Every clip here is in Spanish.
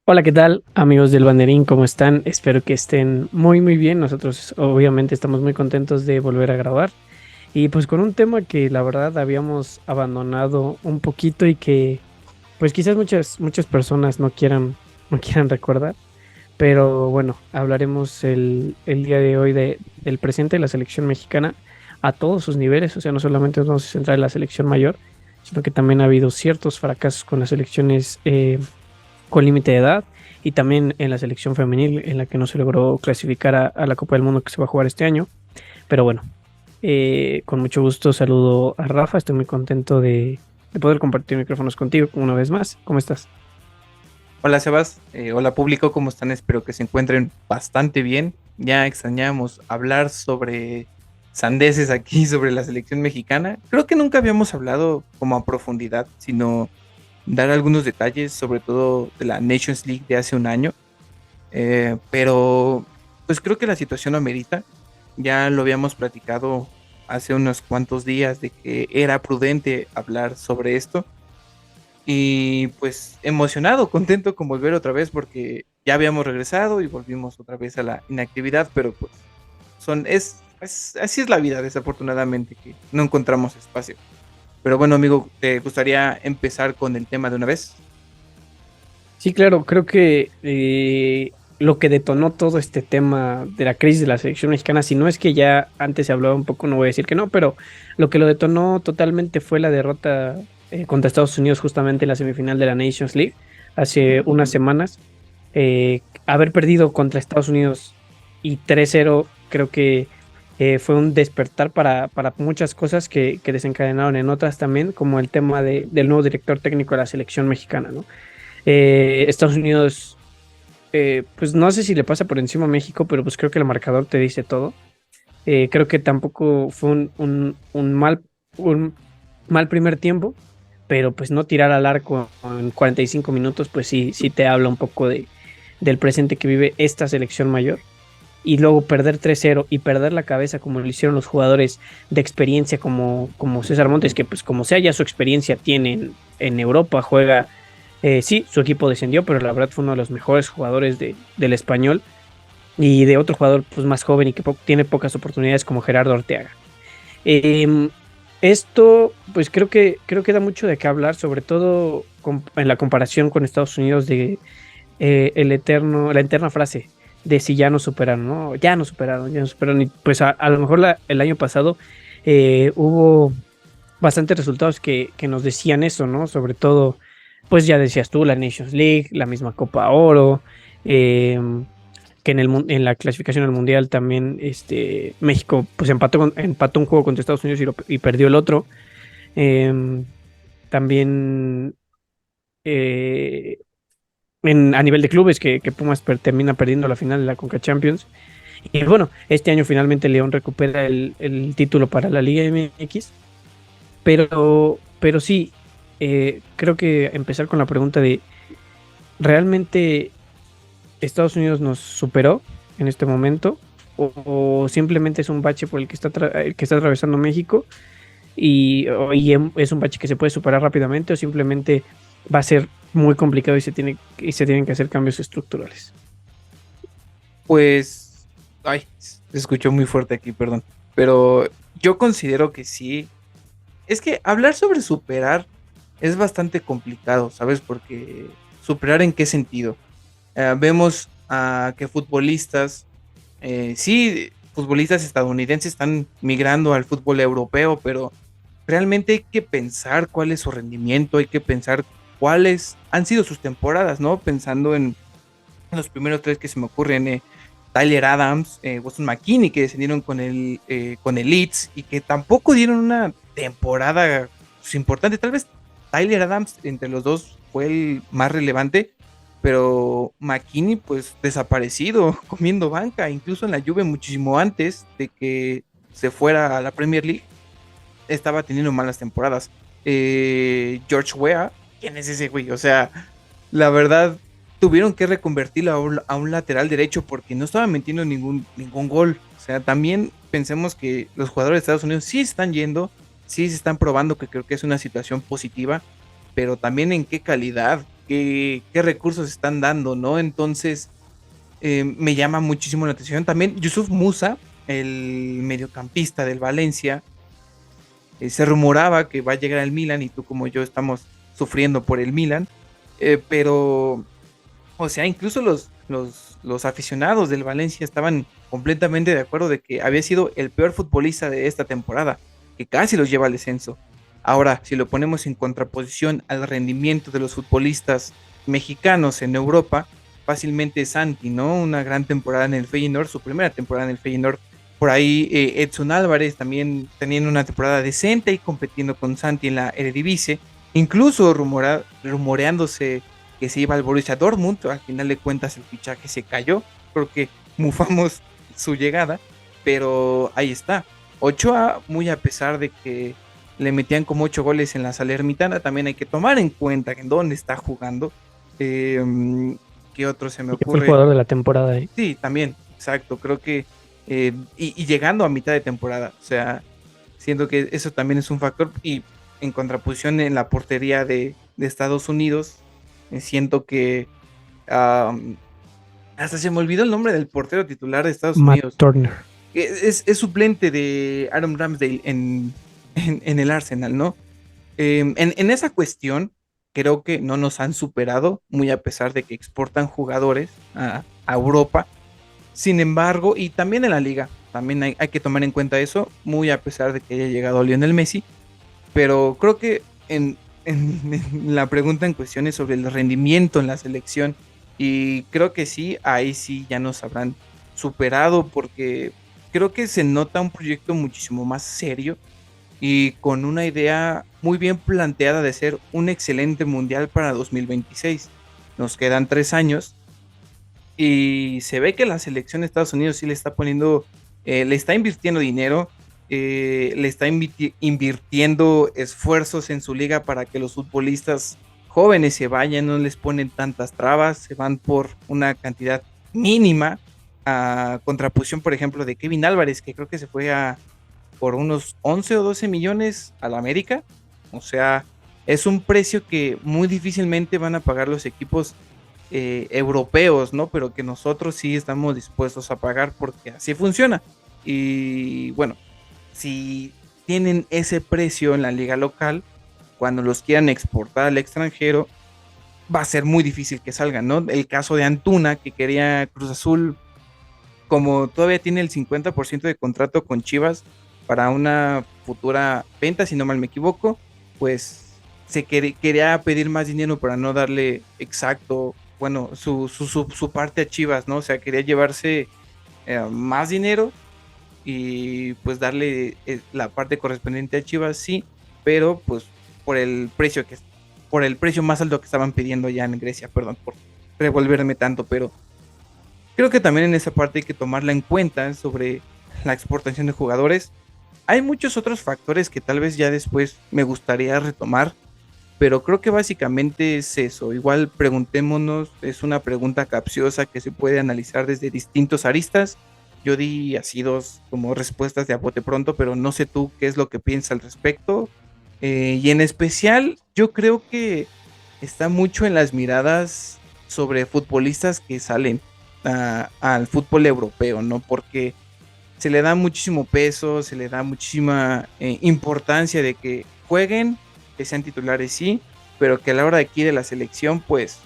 Hola, ¿qué tal, amigos del Banderín? ¿Cómo están? Espero que estén muy, muy bien. Nosotros obviamente estamos muy contentos de volver a grabar. Y pues con un tema que la verdad habíamos abandonado un poquito y que pues quizás muchas personas no quieran recordar. Pero bueno, hablaremos el día de hoy del presente de la selección mexicana a todos sus niveles. O sea, no solamente nos vamos a centrar en la selección mayor, sino que también ha habido ciertos fracasos con las selecciones con límite de edad y también en la selección femenil en la que no se logró clasificar a la Copa del Mundo que se va a jugar este año. Pero bueno, con mucho gusto saludo a Rafa, estoy muy contento de poder compartir micrófonos contigo una vez más. ¿Cómo estás? Hola Sebas, hola público, ¿cómo están? Espero que se encuentren bastante bien. Ya extrañamos hablar sobre sandeces aquí, sobre la selección mexicana. Creo que nunca habíamos hablado como a profundidad, sino dar algunos detalles, sobre todo de la Nations League de hace un año. Pero pues creo que la situación amerita. Ya lo habíamos platicado hace unos cuantos días de que era prudente hablar sobre esto. Y pues emocionado, contento con volver otra vez porque ya habíamos regresado y volvimos otra vez a la inactividad, pero pues así es la vida, desafortunadamente, que no encontramos espacio. Pero bueno, amigo, ¿te gustaría empezar con el tema de una vez? Sí, claro, creo que lo que detonó todo este tema de la crisis de la selección mexicana, si no es que ya antes se hablaba un poco, no voy a decir que no, pero lo que lo detonó totalmente fue la derrota contra Estados Unidos justamente en la semifinal de la Nations League hace unas semanas. Haber perdido contra Estados Unidos y 3-0 creo que fue un despertar para muchas cosas que desencadenaron en otras también, como el tema del nuevo director técnico de la selección mexicana, ¿no? Estados Unidos, pues no sé si le pasa por encima a México, pero pues creo que el marcador te dice todo. Creo que tampoco fue un mal primer tiempo, pero pues no tirar al arco en 45 minutos, pues sí te habla un poco del presente que vive esta selección mayor. Y luego perder 3-0 y perder la cabeza como lo hicieron los jugadores de experiencia como César Montes, que pues como sea ya su experiencia tiene en Europa, juega, sí, su equipo descendió, pero la verdad fue uno de los mejores jugadores del español y de otro jugador pues más joven y que tiene pocas oportunidades como Gerardo Orteaga. Eh, Esto pues creo que da mucho de qué hablar, sobre todo en la comparación con Estados Unidos de la eterna frase de si ya nos superaron, ¿no? Ya nos superaron. Y pues a lo mejor el año pasado hubo bastantes resultados que nos decían eso, ¿no? Sobre todo, pues ya decías tú, la Nations League, la misma Copa Oro, eh, que en la clasificación al Mundial también México pues empató un juego contra Estados Unidos y perdió el otro. Eh, También eh, a nivel de clubes que Pumas termina perdiendo la final de la Conca Champions. Y bueno, este año finalmente León recupera el título para la Liga MX, pero sí, creo que empezar con la pregunta de, ¿realmente Estados Unidos nos superó en este momento? ¿O simplemente es un bache por el que está atravesando México y es un bache que se puede superar rápidamente o simplemente va a ser muy complicado y se tienen que hacer cambios estructurales? Pues, ay, se escuchó muy fuerte aquí, perdón. Pero yo considero que sí. Es que hablar sobre superar es bastante complicado, ¿sabes? Porque superar en qué sentido. Vemos a que futbolistas, sí, futbolistas estadounidenses están migrando al fútbol europeo, pero realmente hay que pensar cuál es su rendimiento, hay que pensar cuáles han sido sus temporadas, ¿no? Pensando en los primeros tres que se me ocurren, Tyler Adams, Weston McKinney, que descendieron con el Leeds y que tampoco dieron una temporada pues, importante. Tal vez Tyler Adams entre los dos fue el más relevante, pero McKinney pues desaparecido, comiendo banca, incluso en la Juve muchísimo antes de que se fuera a la Premier League, estaba teniendo malas temporadas. George Weah, ¿quién es ese güey? O sea, la verdad, tuvieron que reconvertirlo a un lateral derecho porque no estaba metiendo ningún gol. O sea, también pensemos que los jugadores de Estados Unidos sí están yendo, sí se están probando, que creo que es una situación positiva, pero también en qué calidad, qué recursos están dando, ¿no? Entonces, me llama muchísimo la atención. También Yusuf Musa, el mediocampista del Valencia, se rumoraba que va a llegar al Milan y tú como yo estamos sufriendo por el Milan, pero, o sea, incluso los aficionados del Valencia estaban completamente de acuerdo de que había sido el peor futbolista de esta temporada, que casi los lleva al descenso. Ahora, si lo ponemos en contraposición al rendimiento de los futbolistas mexicanos en Europa, fácilmente Santi, ¿no? Una gran temporada en el Feyenoord, su primera temporada en el Feyenoord. Por ahí Edson Álvarez también teniendo una temporada decente y compitiendo con Santi en la Eredivisie. Incluso rumoreándose que se iba al Borussia Dortmund. Al final de cuentas el fichaje se cayó. Creo que mufamos su llegada, pero ahí está. Ochoa, muy a pesar de que le metían como 8 goles en la Salernitana, también hay que tomar en cuenta en dónde está jugando. ¿Qué otro se me Y que fue el ocurre? jugador de la temporada, ¿eh? Sí, también, exacto. Creo que y llegando a mitad de temporada, o sea, siento que eso también es un factor. Y en contraposición en la portería de Estados Unidos, siento que um, hasta se me olvidó el nombre del portero titular de Estados Matt Unidos. Turner. Es suplente de Aaron Ramsdale en el Arsenal, ¿no? En esa cuestión, creo que no nos han superado, muy a pesar de que exportan jugadores a Europa. Sin embargo, y también en la liga, también hay que tomar en cuenta eso, muy a pesar de que haya llegado Lionel Messi, pero creo que en la pregunta en cuestión es sobre el rendimiento en la selección, y creo que sí, ahí sí ya nos habrán superado, porque creo que se nota un proyecto muchísimo más serio y con una idea muy bien planteada de ser un excelente mundial para 2026. Nos quedan 3 años y se ve que la selección de Estados Unidos sí le está poniendo, le está invirtiendo dinero, le está invirtiendo esfuerzos en su liga para que los futbolistas jóvenes se vayan, no les ponen tantas trabas, se van por una cantidad mínima, a contraposición, por ejemplo, de Kevin Álvarez, que creo que se fue por unos 11 o 12 millones a la América. O sea, es un precio que muy difícilmente van a pagar los equipos europeos, ¿no? Pero que nosotros sí estamos dispuestos a pagar porque así funciona. Y bueno, si tienen ese precio en la liga local, cuando los quieran exportar al extranjero, va a ser muy difícil que salgan, ¿no? El caso de Antuna, que quería Cruz Azul, como todavía tiene el 50% de contrato con Chivas para una futura venta, si no mal me equivoco, pues quería pedir más dinero para no darle exacto, bueno, su parte a Chivas, ¿no? O sea, quería llevarse más dinero y pues darle la parte correspondiente a Chivas, sí, pero pues por el precio por el precio más alto que estaban pidiendo ya en Grecia, perdón por revolverme tanto, pero creo que también en esa parte hay que tomarla en cuenta sobre la exportación de jugadores. Hay muchos otros factores que tal vez ya después me gustaría retomar, pero creo que básicamente es eso. Igual preguntémonos, es una pregunta capciosa que se puede analizar desde distintos aristas. Yo di así dos como respuestas de a bote pronto, pero no sé tú qué es lo que piensas al respecto. Y en especial, yo creo que está mucho en las miradas sobre futbolistas que salen al fútbol europeo, ¿no? Porque se le da muchísimo peso, se le da muchísima importancia de que jueguen, que sean titulares, sí, pero que a la hora de aquí de la selección, pues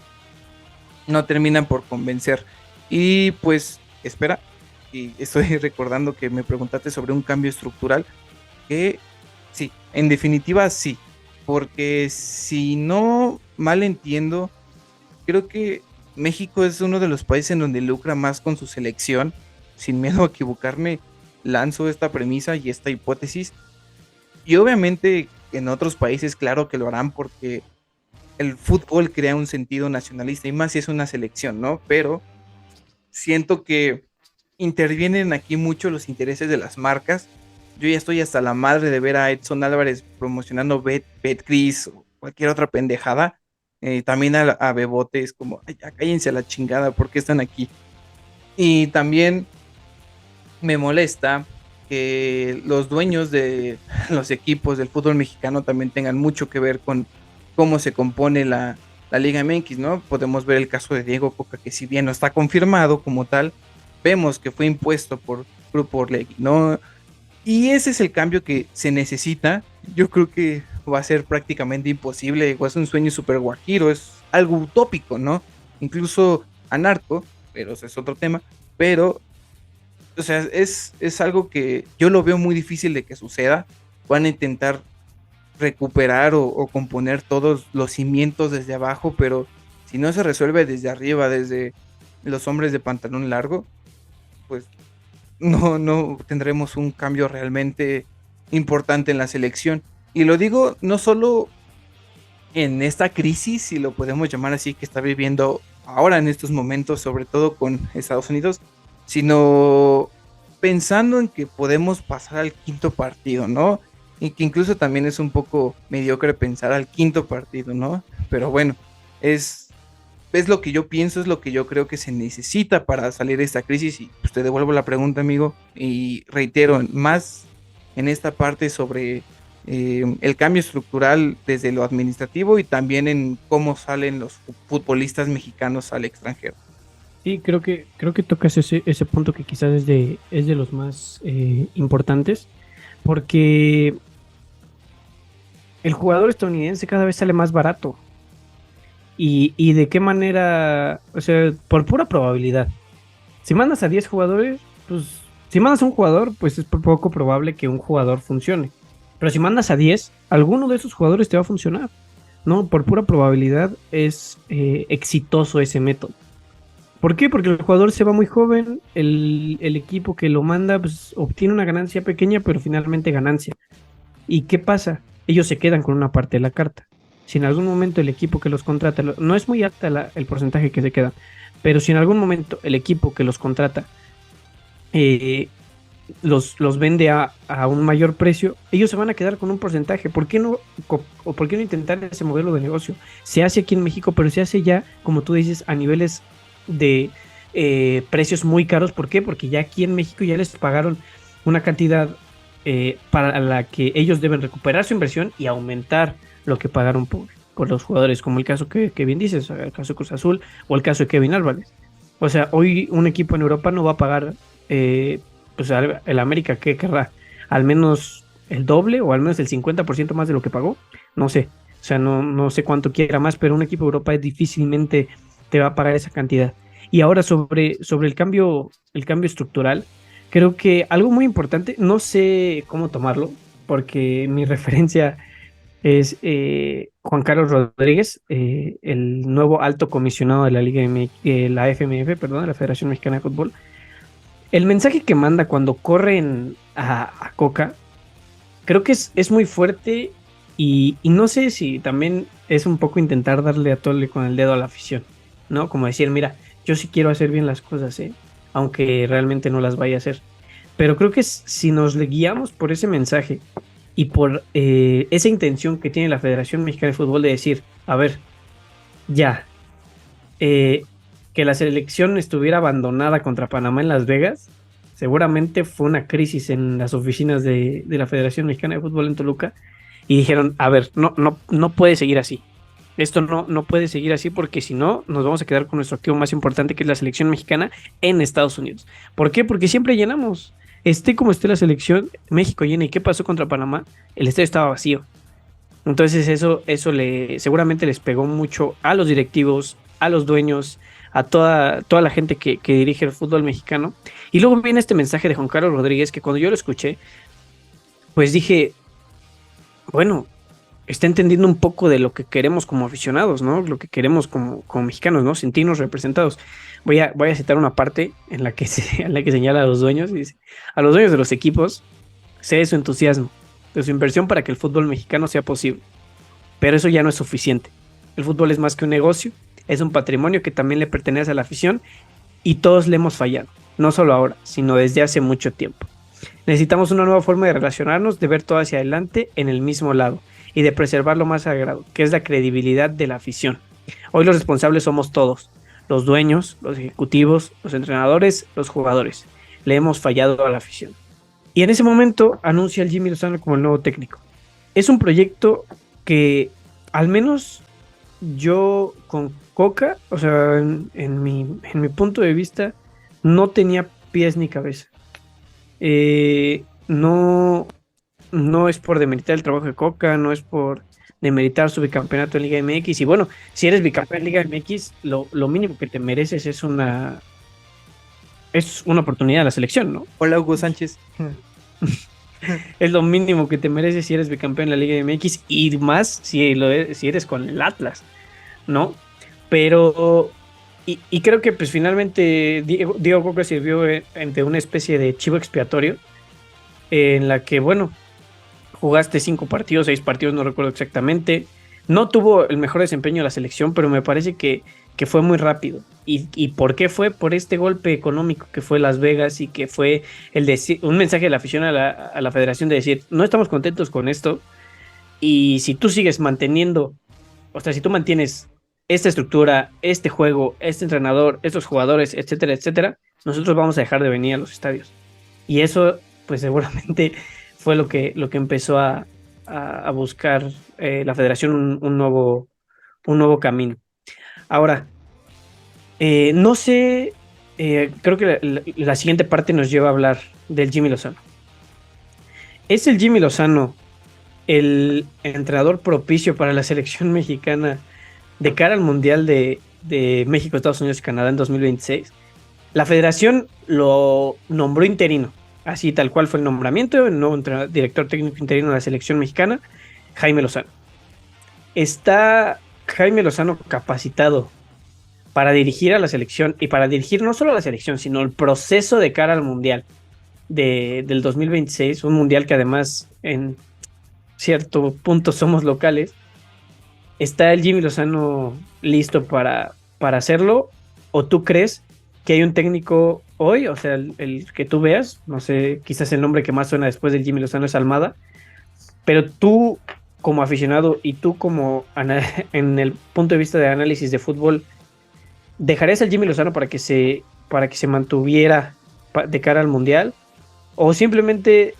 no terminan por convencer. Y pues, espera, y estoy recordando que me preguntaste sobre un cambio estructural, que sí, en definitiva sí, porque si no mal entiendo, creo que México es uno de los países en donde lucra más con su selección. Sin miedo a equivocarme, lanzo esta premisa y esta hipótesis. Y obviamente en otros países, claro que lo harán porque el fútbol crea un sentido nacionalista y más si es una selección, ¿no? Pero siento que intervienen aquí mucho los intereses de las marcas. Yo ya estoy hasta la madre de ver a Edson Álvarez promocionando Betcris o cualquier otra pendejada. También a Bebote es como, "Ay, ya cállense a la chingada, ¿por qué están aquí?". Y también me molesta que los dueños de los equipos del fútbol mexicano también tengan mucho que ver con cómo se compone la Liga MX, ¿no? Podemos ver el caso de Diego Coca, que si bien no está confirmado como tal, vemos que fue impuesto por Grupo Orlegui, ¿no? Y ese es el cambio que se necesita. Yo creo que va a ser prácticamente imposible, o es un sueño súper guajiro, es algo utópico, ¿no? Incluso anarco, pero ese es otro tema. Pero o sea, es algo que yo lo veo muy difícil de que suceda. Van a intentar recuperar o componer todos los cimientos desde abajo, pero si no se resuelve desde arriba, desde los hombres de pantalón largo, pues no tendremos un cambio realmente importante en la selección. Y lo digo no solo en esta crisis, si lo podemos llamar así, que está viviendo ahora en estos momentos, sobre todo con Estados Unidos, sino pensando en que podemos pasar al quinto partido, ¿no? Y que incluso también es un poco mediocre pensar al quinto partido, ¿no? Pero bueno, es, es lo que yo pienso, es lo que yo creo que se necesita para salir de esta crisis. Y pues te devuelvo la pregunta, amigo, y reitero, más en esta parte sobre el cambio estructural desde lo administrativo y también en cómo salen los futbolistas mexicanos al extranjero. Sí, creo que tocas ese punto que quizás es de los más importantes, porque el jugador estadounidense cada vez sale más barato. Y de qué manera, o sea, por pura probabilidad. Si mandas a 10 jugadores, pues si mandas a un jugador, pues es poco probable que un jugador funcione. Pero si mandas a 10, alguno de esos jugadores te va a funcionar. No, por pura probabilidad es exitoso ese método. ¿Por qué? Porque el jugador se va muy joven, el equipo que lo manda pues, obtiene una ganancia pequeña, pero finalmente ganancia. ¿Y qué pasa? Ellos se quedan con una parte de la carta. Si en algún momento el equipo que los contrata, no es muy alta el porcentaje que se queda, pero si en algún momento el equipo que los contrata eh, los vende a un mayor precio, ellos se van a quedar con un porcentaje. ¿Por qué no, o por qué no intentar ese modelo de negocio? Se hace aquí en México, pero se hace ya, como tú dices, a niveles de precios muy caros. ¿Por qué? Porque ya aquí en México ya les pagaron una cantidad para la que ellos deben recuperar su inversión y aumentar lo que pagaron por los jugadores, como el caso que bien dices, el caso de Cruz Azul o el caso de Kevin Álvarez. O sea, hoy un equipo en Europa no va a pagar, pues el América, ¿qué querrá? Al menos el doble o al menos el 50% más de lo que pagó. No sé, o sea, no sé cuánto quiera más, pero un equipo de Europa difícilmente te va a pagar esa cantidad. Y ahora sobre el cambio estructural, creo que algo muy importante, no sé cómo tomarlo, porque mi referencia es Juan Carlos Rodríguez, el nuevo alto comisionado de la Liga la FMF, perdón, de la Federación Mexicana de Fútbol. El mensaje que manda cuando corren a Coca, creo que es muy fuerte y no sé si también es un poco intentar darle a tole con el dedo a la afición, ¿no? Como decir, mira, yo sí quiero hacer bien las cosas, ¿eh? Aunque realmente no las vaya a hacer. Pero creo que si nos le guiamos por ese mensaje y por esa intención que tiene la Federación Mexicana de Fútbol de decir, a ver, ya, eh, que la selección estuviera abandonada contra Panamá en Las Vegas, seguramente fue una crisis en las oficinas de la Federación Mexicana de Fútbol en Toluca y dijeron, a ver, no puede seguir así. Esto no puede seguir así porque si no, nos vamos a quedar con nuestro activo más importante, que es la selección mexicana en Estados Unidos. ¿Por qué? Porque siempre llenamos. Esté como esté la selección, México llena. ¿Y qué pasó contra Panamá? El estadio estaba vacío. Entonces eso seguramente les pegó mucho a los directivos, a los dueños, a toda la gente que dirige el fútbol mexicano. Y luego viene este mensaje de Juan Carlos Rodríguez que cuando yo lo escuché, pues dije, bueno, está entendiendo un poco de lo que queremos como aficionados, ¿no? Lo que queremos como mexicanos, ¿no? Sentirnos representados. Voy a citar una parte en la que señala a los dueños y dice, a los dueños de los equipos, sé de su entusiasmo, de su inversión para que el fútbol mexicano sea posible. Pero eso ya no es suficiente. El fútbol es más que un negocio, es un patrimonio que también le pertenece a la afición y todos le hemos fallado, no solo ahora, sino desde hace mucho tiempo. Necesitamos una nueva forma de relacionarnos, de ver todo hacia adelante en el mismo lado y de preservar lo más sagrado, que es la credibilidad de la afición. Hoy los responsables somos todos, los dueños, los ejecutivos, los entrenadores, los jugadores. Le hemos fallado a la afición. Y en ese momento anuncia al Jimmy Lozano como el nuevo técnico. Es un proyecto que al menos yo con Coca, o sea, en mi punto de vista, no tenía pies ni cabeza. No, no es por demeritar el trabajo de Coca, no es por demeritar su bicampeonato en Liga MX. Y bueno, si eres bicampeón en Liga MX, lo mínimo que te mereces es una oportunidad a la selección, ¿no? Hola, Hugo Sánchez. Es lo mínimo que te mereces si eres bicampeón en la Liga MX y más si eres con el Atlas, ¿no? Pero, y creo que pues finalmente Diego Coca sirvió de una especie de chivo expiatorio en la que, bueno, jugaste 5 partidos, 6 partidos, no recuerdo exactamente. No tuvo el mejor desempeño de la selección, pero me parece que fue muy rápido. ¿Y por qué fue? Por este golpe económico que fue Las Vegas y que fue un mensaje de la afición a la federación de decir, no estamos contentos con esto y si tú sigues manteniendo, o sea, si tú mantienes esta estructura, este juego, este entrenador, estos jugadores, etcétera, etcétera, nosotros vamos a dejar de venir a los estadios. Y eso, pues seguramente fue lo que empezó a buscar la federación un nuevo camino. Ahora, no sé, creo que la siguiente parte nos lleva a hablar del Jimmy Lozano. ¿Es el Jimmy Lozano el entrenador propicio para la selección mexicana de cara al Mundial de México, Estados Unidos y Canadá en 2026? La federación lo nombró interino, así tal cual fue el nombramiento, el nuevo director técnico interino de la selección mexicana, Jaime Lozano. ¿Está Jaime Lozano capacitado para dirigir a la selección y para dirigir no solo a la selección, sino el proceso de cara al Mundial del 2026? Un Mundial que además en cierto punto somos locales. ¿Está el Jimmy Lozano listo para hacerlo? ¿O tú crees que hay un técnico hoy, o sea, el que tú veas, no sé, quizás el nombre que más suena después del Jimmy Lozano es Almada, pero tú como aficionado y tú como en el punto de vista de análisis de fútbol, ¿dejarías al Jimmy Lozano para que se mantuviera de cara al Mundial? ¿O simplemente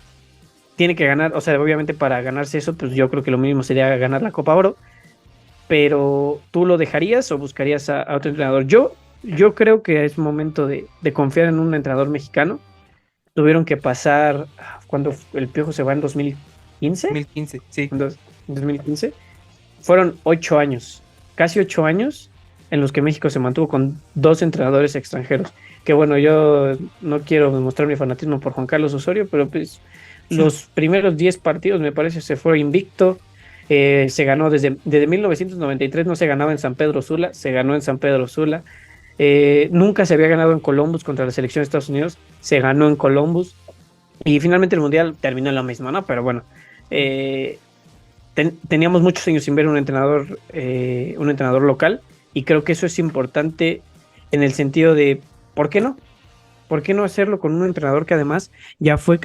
tiene que ganar? O sea, obviamente para ganarse eso, pues yo creo que lo mínimo sería ganar la Copa Oro, pero ¿tú lo dejarías o buscarías a otro entrenador? Yo creo que es momento de confiar en un entrenador mexicano. Tuvieron que pasar cuando el Piojo se va en 2015. 2015, sí. En 2015. Fueron 8 años, casi 8 años, en los que México se mantuvo con 2 entrenadores extranjeros. Que bueno, yo no quiero demostrar mi fanatismo por Juan Carlos Osorio, pero pues los primeros 10 partidos me parece se fue invicto. Se ganó desde 1993, no se ganaba en San Pedro Sula, se ganó en San Pedro Sula. Nunca se había ganado en Columbus contra la selección de Estados Unidos, se ganó en Columbus. Y finalmente el Mundial terminó en lo mismo, ¿no? Pero bueno, teníamos muchos años sin ver un entrenador local, y creo que eso es importante en el sentido de, ¿por qué no? ¿Por qué no hacerlo con un entrenador que además ya fue,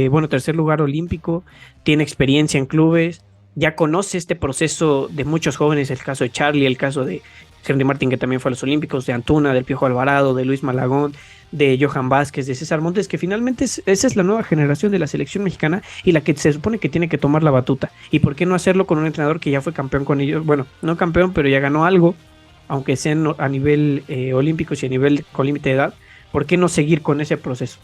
bueno, tercer lugar olímpico, tiene experiencia en clubes, ya conoce este proceso de muchos jóvenes, el caso de Charlie, el caso de Henry Martin, que también fue a los Olímpicos, de Antuna, del Piojo Alvarado, de Luis Malagón, de Johan Vázquez, de César Montes, que finalmente esa es la nueva generación de la selección mexicana y la que se supone que tiene que tomar la batuta? ¿Y por qué no hacerlo con un entrenador que ya fue campeón con ellos? Bueno, no campeón, pero ya ganó algo, aunque sea a nivel olímpico y a nivel con límite de edad. ¿Por qué no seguir con ese proceso?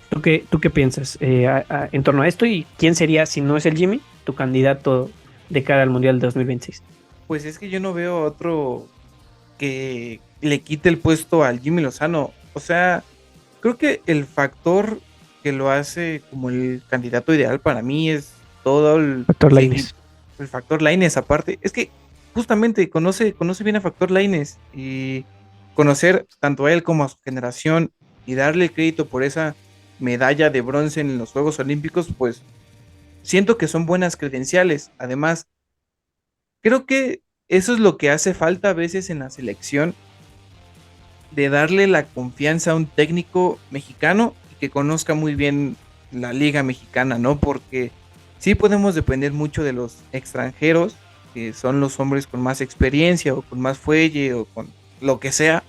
¿Tú qué piensas en torno a esto? ¿Y quién sería, si no es el Jimmy, tu candidato de cara al Mundial de 2026? Pues es que yo no veo otro que le quite el puesto al Jimmy Lozano. O sea, creo que el factor que lo hace como el candidato ideal para mí es todo Factor Lainez. el factor Lainez. Aparte, es que justamente conoce bien a factor Lainez, y conocer tanto a él como a su generación y darle el crédito por esa medalla de bronce en los Juegos Olímpicos, pues siento que son buenas credenciales. Además, creo que eso es lo que hace falta a veces en la selección, de darle la confianza a un técnico mexicano y que conozca muy bien la liga mexicana, ¿no? Porque sí podemos depender mucho de los extranjeros, que son los hombres con más experiencia o con más fuelle o con lo que sea,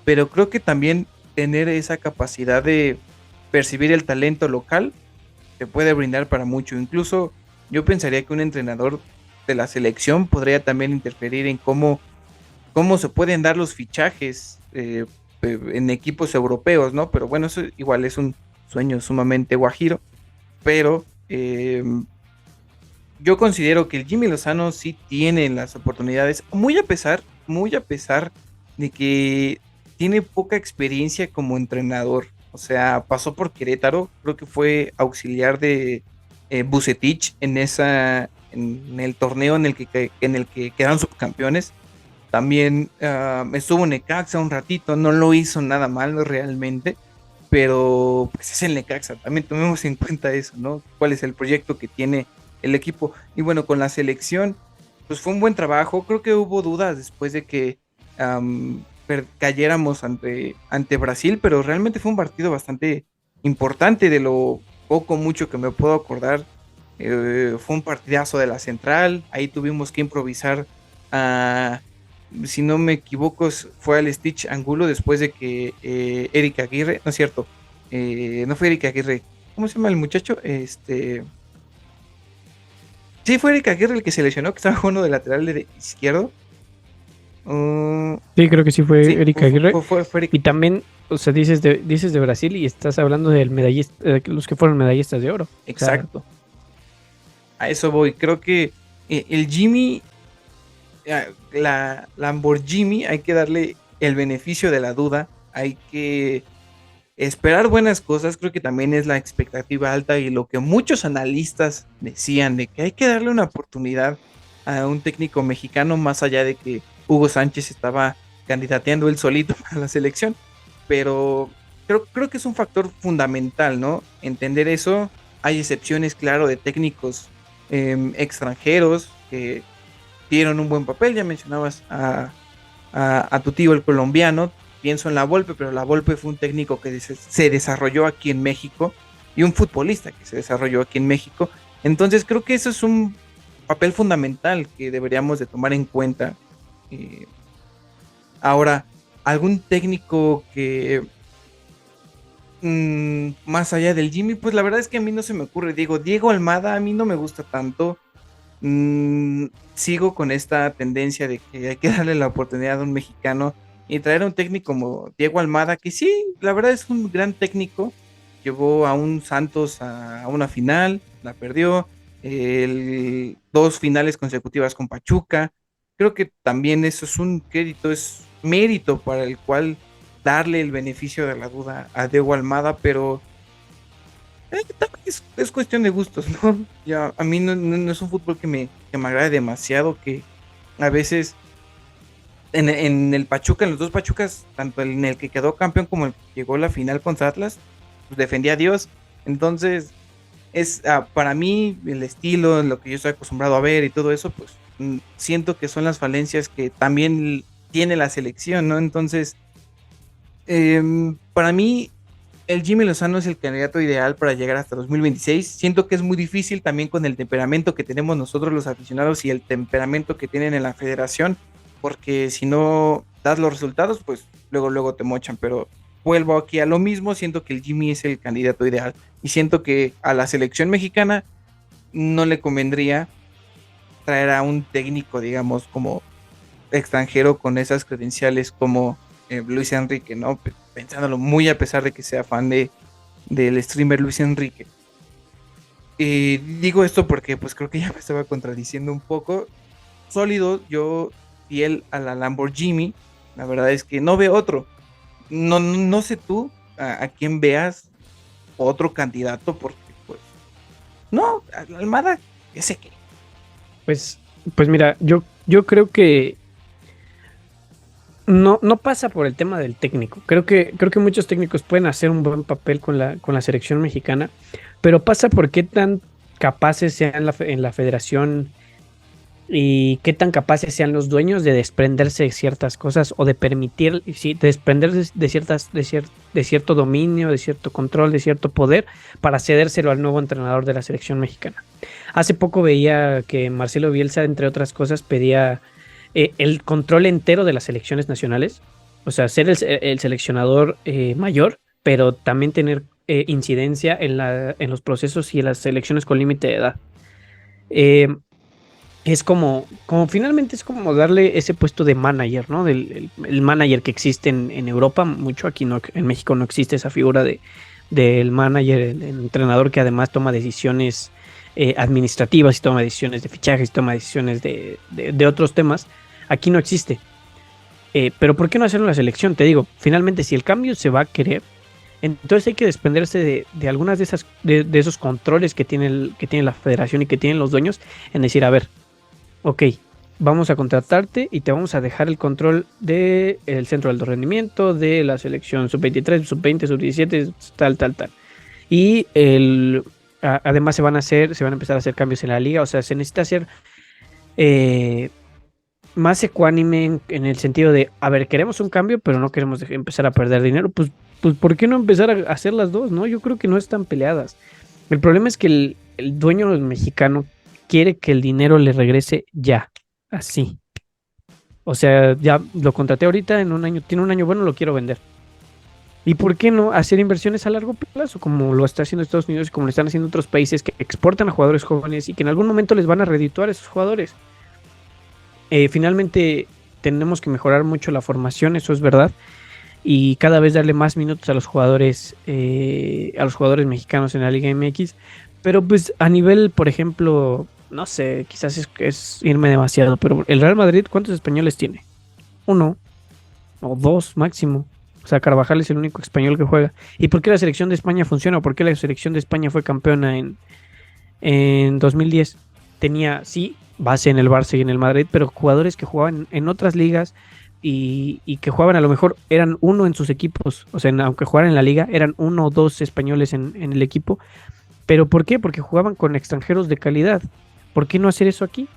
pero creo que también tener esa capacidad de percibir el talento local te puede brindar para mucho. Incluso yo pensaría que un entrenador de la selección podría también interferir en cómo se pueden dar los fichajes en equipos europeos, ¿no? Pero bueno, eso igual es un sueño sumamente guajiro, pero yo considero que el Jimmy Lozano sí tiene las oportunidades, muy a pesar de que tiene poca experiencia como entrenador. O sea, pasó por Querétaro, creo que fue auxiliar de Vucetich en el torneo en el que quedaron subcampeones. También estuvo en Necaxa un ratito, no lo hizo nada mal realmente, pero pues es el Necaxa, también tomemos en cuenta eso, ¿no? ¿Cuál es el proyecto que tiene el equipo? Y bueno, con la selección, pues fue un buen trabajo, creo que hubo dudas después de que cayéramos ante Brasil, pero realmente fue un partido bastante importante de lo poco mucho que me puedo acordar. Fue un partidazo de la central, ahí tuvimos que improvisar a si no me equivoco, fue al Stitch Angulo después de que Eric Aguirre, no es cierto, no fue Eric Aguirre, ¿cómo se llama el muchacho? Sí, fue Eric Aguirre el que se lesionó, que estaba jugando de lateral izquierdo. Sí, creo que sí fue Sí, Eric Aguirre. fue Eric. Y también, o sea, dices de Brasil y estás hablando del medallista, los que fueron medallistas de oro. Exacto. O sea, a eso voy. Creo que el Jimmy, la Lamborghini, hay que darle el beneficio de la duda. Hay que esperar buenas cosas. Creo que también es la expectativa alta y lo que muchos analistas decían de que hay que darle una oportunidad a un técnico mexicano, más allá de que Hugo Sánchez estaba candidateando él solito para la selección. Pero creo que es un factor fundamental, ¿no? Entender eso. Hay excepciones, claro, de técnicos extranjeros que dieron un buen papel. Ya mencionabas a tu tío el colombiano. Pienso en La Volpe, pero La Volpe fue un técnico que se desarrolló aquí en México y un futbolista que se desarrolló aquí en México. Entonces creo que eso es un papel fundamental que deberíamos de tomar en cuenta. Ahora, algún técnico que más allá del Jimmy, pues la verdad es que a mí no se me ocurre. Diego Almada a mí no me gusta tanto. Sigo con esta tendencia de que hay que darle la oportunidad a un mexicano y traer a un técnico como Diego Almada, que sí, la verdad es un gran técnico. Llevó a un Santos a una final, la perdió. Dos finales consecutivas con Pachuca. Creo que también eso es un crédito, es mérito para el cual darle el beneficio de la duda a Diego Almada, pero es cuestión de gustos, ¿no? Ya, a mí no es un fútbol que me agrade demasiado, que a veces en el Pachuca, en los dos Pachucas, tanto en el que quedó campeón como el que llegó a la final contra Atlas, pues defendía a Dios. Entonces, para mí, el estilo, lo que yo estoy acostumbrado a ver y todo eso, pues siento que son las falencias que también tiene la selección, ¿no? Entonces, para mí, el Jimmy Lozano es el candidato ideal para llegar hasta 2026. Siento que es muy difícil también con el temperamento que tenemos nosotros los aficionados y el temperamento que tienen en la federación, porque si no das los resultados, pues luego te mochan. Pero vuelvo aquí a lo mismo, siento que el Jimmy es el candidato ideal y siento que a la selección mexicana no le convendría traer a un técnico, digamos, como extranjero con esas credenciales como Luis Enrique, ¿no? Pensándolo muy a pesar de que sea fan del streamer Luis Enrique. Digo esto porque pues creo que ya me estaba contradiciendo un poco. Sólido, yo fiel a la Lamborghini, la verdad es que no veo otro. No sé tú a quién veas otro candidato porque pues no, Almada, qué sé qué. Pues mira, yo creo que no pasa por el tema del técnico. Creo que muchos técnicos pueden hacer un buen papel con la selección mexicana, pero pasa por qué tan capaces sean en la federación y qué tan capaces sean los dueños de desprenderse de ciertas cosas o de permitir, sí, desprenderse de de cierto dominio, de cierto control, de cierto poder para cedérselo al nuevo entrenador de la selección mexicana. Hace poco veía que Marcelo Bielsa, entre otras cosas, pedía el control entero de las selecciones nacionales, o sea, ser el seleccionador mayor, pero también tener incidencia en en los procesos y en las selecciones con límite de edad. Eh, es como finalmente es como darle ese puesto de manager, ¿no? El manager que existe en Europa, mucho aquí no, en México no existe esa figura del manager, el entrenador que además toma decisiones administrativas y toma decisiones de fichajes y toma decisiones de otros temas. Aquí no existe. Pero ¿por qué no hacerlo en la selección? Te digo, finalmente si el cambio se va a querer, entonces hay que desprenderse de algunas de esos controles que tiene la federación y que tienen los dueños en decir, a ver, ok, vamos a contratarte y te vamos a dejar el control del centro de alto rendimiento, de la selección sub-23, sub-20, sub-17, tal, tal, tal. Y además se van a empezar a hacer cambios en la liga, o sea, se necesita hacer eh, más ecuánime en el sentido de, a ver, queremos un cambio, pero no queremos empezar a perder dinero, pues ¿por qué no empezar a hacer las dos, no? Yo creo que no están peleadas. El problema es que el dueño mexicano quiere que el dinero le regrese ya, así. O sea, ya lo contraté ahorita en un año, tiene un año bueno, lo quiero vender. ¿Y por qué no hacer inversiones a largo plazo, como lo está haciendo Estados Unidos y como lo están haciendo otros países que exportan a jugadores jóvenes y que en algún momento les van a redituar a esos jugadores? Finalmente, tenemos que mejorar mucho la formación, eso es verdad, y cada vez darle más minutos a los jugadores mexicanos en la Liga MX. Pero pues a nivel, por ejemplo, no sé, quizás es irme demasiado, pero el Real Madrid, ¿cuántos españoles tiene? Uno o dos máximo. O sea, Carvajal es el único español que juega. ¿Y por qué la selección de España funciona? ¿Por qué la selección de España fue campeona en 2010? Tenía, sí, base en el Barça y en el Madrid, pero jugadores que jugaban en otras ligas y que jugaban a lo mejor eran uno en sus equipos, o sea, aunque jugaran en la liga, eran uno o dos españoles en el equipo. ¿Pero por qué? Porque jugaban con extranjeros de calidad. ¿Por qué no hacer eso aquí?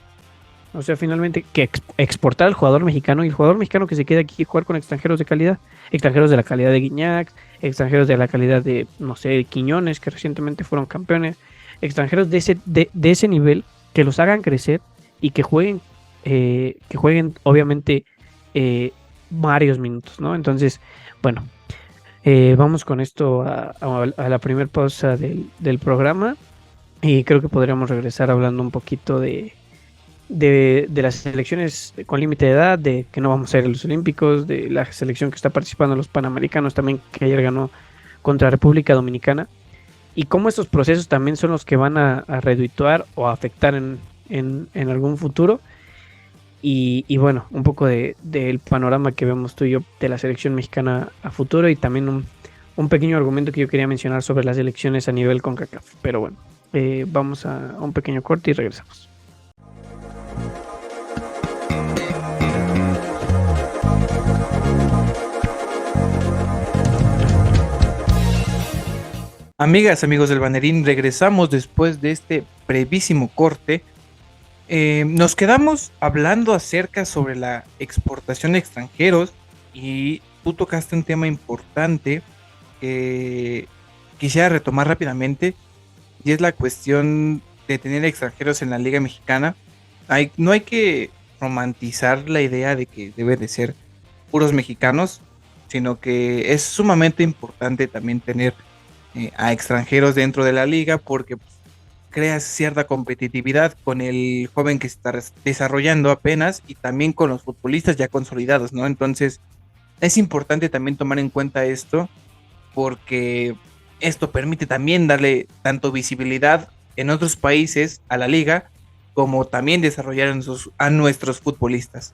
O sea, finalmente, que exportar al jugador mexicano y el jugador mexicano que se quede aquí y jugar con extranjeros de calidad. Extranjeros de la calidad de Guiñac, extranjeros de la calidad de, no sé, de Quiñones, que recientemente fueron campeones. Extranjeros de ese nivel que los hagan crecer y que jueguen obviamente eh, varios minutos, ¿no? Entonces, bueno, vamos con esto a la primera pausa del programa y creo que podríamos regresar hablando un poquito de las selecciones con límite de edad, de que no vamos a ir a los Olímpicos, de la selección que está participando en los Panamericanos también, que ayer ganó contra República Dominicana, y cómo estos procesos también son los que van a redituar o a afectar en algún futuro. Y bueno, un poco del panorama que vemos tú y yo de la selección mexicana a futuro y también un pequeño argumento que yo quería mencionar sobre las elecciones a nivel CONCACAF. Pero bueno, vamos a un pequeño corte y regresamos. Amigas, amigos del Banderín, regresamos después de este brevísimo corte. Nos quedamos hablando acerca sobre la exportación de extranjeros y tú tocaste un tema importante que quisiera retomar rápidamente y es la cuestión de tener extranjeros en la Liga Mexicana. No hay que romantizar la idea de que debe de ser puros mexicanos, sino que es sumamente importante también tener a extranjeros dentro de la liga porque pues, creas cierta competitividad con el joven que está desarrollando apenas y también con los futbolistas ya consolidados, ¿no? Entonces es importante también tomar en cuenta esto porque esto permite también darle tanto visibilidad en otros países a la liga como también desarrollar a nuestros futbolistas.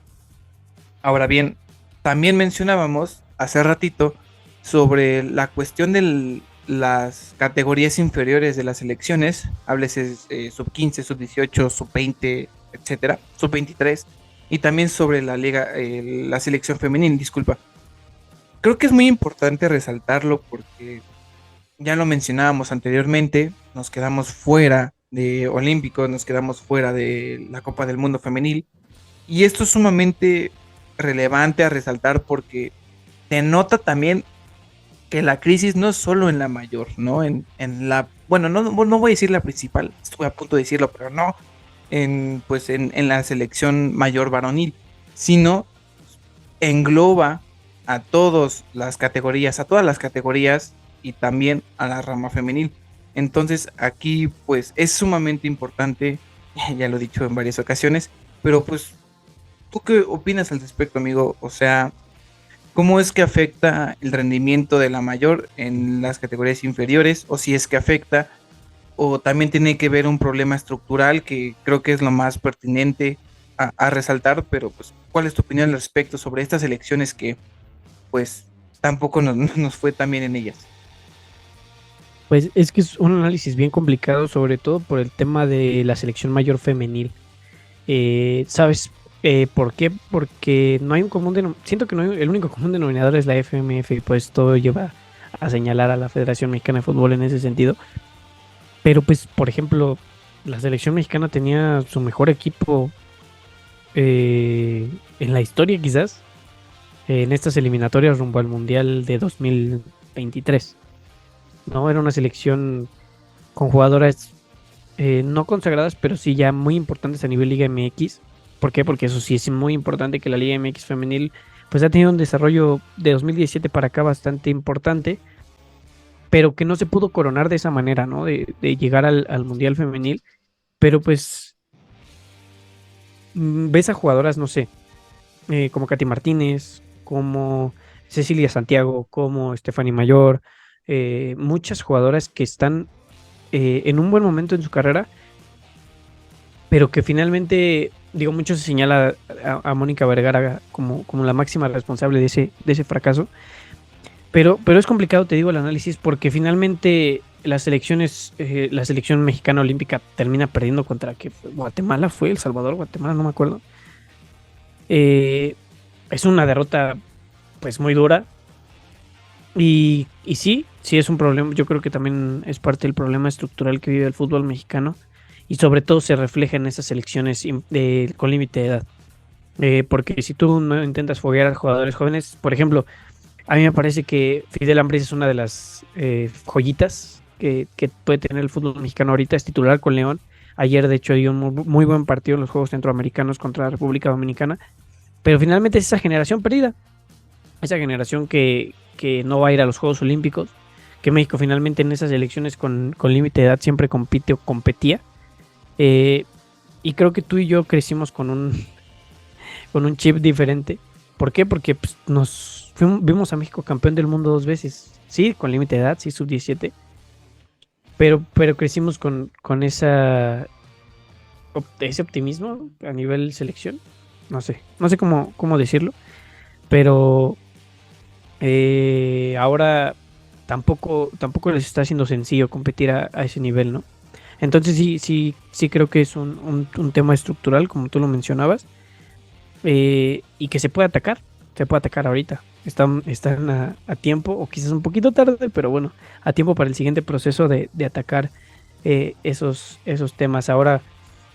Ahora bien, también mencionábamos hace ratito sobre la cuestión de las categorías inferiores de las selecciones, háblese sub 15, sub 18, sub 20, etcétera, sub 23, y también sobre la liga, la selección femenil, disculpa. Creo que es muy importante resaltarlo porque ya lo mencionábamos anteriormente, nos quedamos fuera de olímpicos, nos quedamos fuera de la Copa del Mundo femenil. Y esto es sumamente relevante a resaltar porque denota también que la crisis no es solo en la mayor, ¿no? En la, bueno, no voy a decir la principal, estuve a punto de decirlo, pero no, pues en la selección mayor varonil, sino engloba a todas las categorías, y también a la rama femenil. Entonces aquí pues es sumamente importante, ya lo he dicho en varias ocasiones, pero pues, ¿tú qué opinas al respecto, amigo? O sea, ¿cómo es que afecta el rendimiento de la mayor en las categorías inferiores? O si es que afecta, o también tiene que ver un problema estructural que creo que es lo más pertinente a resaltar, pero pues, ¿cuál es tu opinión al respecto sobre estas elecciones que pues tampoco nos fue tan bien en ellas? Pues es que es un análisis bien complicado, sobre todo por el tema de la selección mayor femenil. ¿Sabes por qué? Porque no hay un común denominador. Siento que no hay, el único común denominador es la FMF y pues todo lleva a señalar a la Federación Mexicana de Fútbol en ese sentido. Pero pues, por ejemplo, la selección mexicana tenía su mejor equipo en la historia quizás, en estas eliminatorias rumbo al Mundial de 2023. ¿No? Era una selección con jugadoras no consagradas, pero sí ya muy importantes a nivel Liga MX. ¿Por qué? Porque eso sí es muy importante, que la Liga MX femenil pues ha tenido un desarrollo de 2017 para acá bastante importante, pero que no se pudo coronar de esa manera, ¿no? De llegar al Mundial femenil. Pero pues ves a jugadoras, no sé, como Katy Martínez, como Cecilia Santiago, como Stephanie Mayor, muchas jugadoras que están en un buen momento en su carrera, pero que finalmente, digo, mucho se señala a Mónica Vergara como la máxima responsable de ese fracaso, pero es complicado, te digo, el análisis, porque finalmente las selecciones, la selección mexicana olímpica termina perdiendo contra que Guatemala fue, El Salvador, Guatemala, no me acuerdo. Eh, es una derrota pues muy dura, y sí es un problema. Yo creo que también es parte del problema estructural que vive el fútbol mexicano, y sobre todo se refleja en esas selecciones con límite de edad. Porque si tú no intentas foguear a jugadores jóvenes, por ejemplo, a mí me parece que Fidel Ambris es una de las joyitas que puede tener el fútbol mexicano ahorita, es titular con León. Ayer, de hecho, dio un muy buen partido en los Juegos Centroamericanos contra la República Dominicana, pero finalmente es esa generación perdida, esa generación que no va a ir a los Juegos Olímpicos, que México finalmente en esas elecciones con límite de edad siempre compite o competía. Eh, y creo que tú y yo crecimos con un chip diferente. ¿Por qué? Porque pues, vimos a México campeón del mundo 2 veces. Sí, con límite de edad, sí, sub-17. Pero crecimos con ese optimismo a nivel selección. No sé cómo decirlo. Pero ahora tampoco les está siendo sencillo competir a ese nivel, ¿no? Entonces sí creo que es un tema estructural, como tú lo mencionabas, y que se puede atacar ahorita. Están a tiempo, o quizás un poquito tarde, pero bueno, a tiempo para el siguiente proceso de atacar esos temas. Ahora,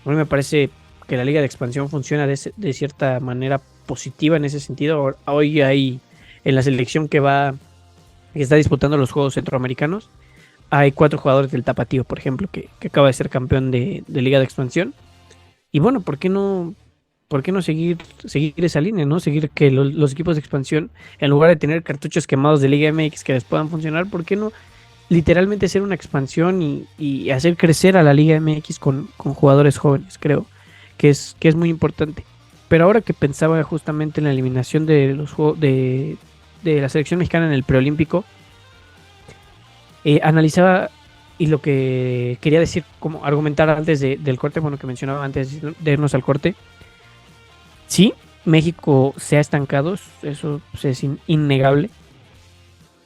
a mí me parece que la Liga de Expansión funciona de cierta manera positiva en ese sentido. Hoy hay en la selección que está disputando los Juegos Centroamericanos, hay 4 jugadores del Tapatío, por ejemplo, que acaba de ser campeón de Liga de Expansión. Y bueno, ¿por qué no seguir esa línea, ¿no? Seguir que los equipos de expansión, en lugar de tener cartuchos quemados de Liga MX que les puedan funcionar, ¿por qué no literalmente hacer una expansión y hacer crecer a la Liga MX con jugadores jóvenes? Creo que es muy importante. Pero ahora que pensaba justamente en la eliminación de los juegos de la selección mexicana en el preolímpico, analizaba, y lo que quería decir, como argumentar antes del corte, bueno, que mencionaba antes de irnos al corte. Sí, México se ha estancado, eso pues, es innegable,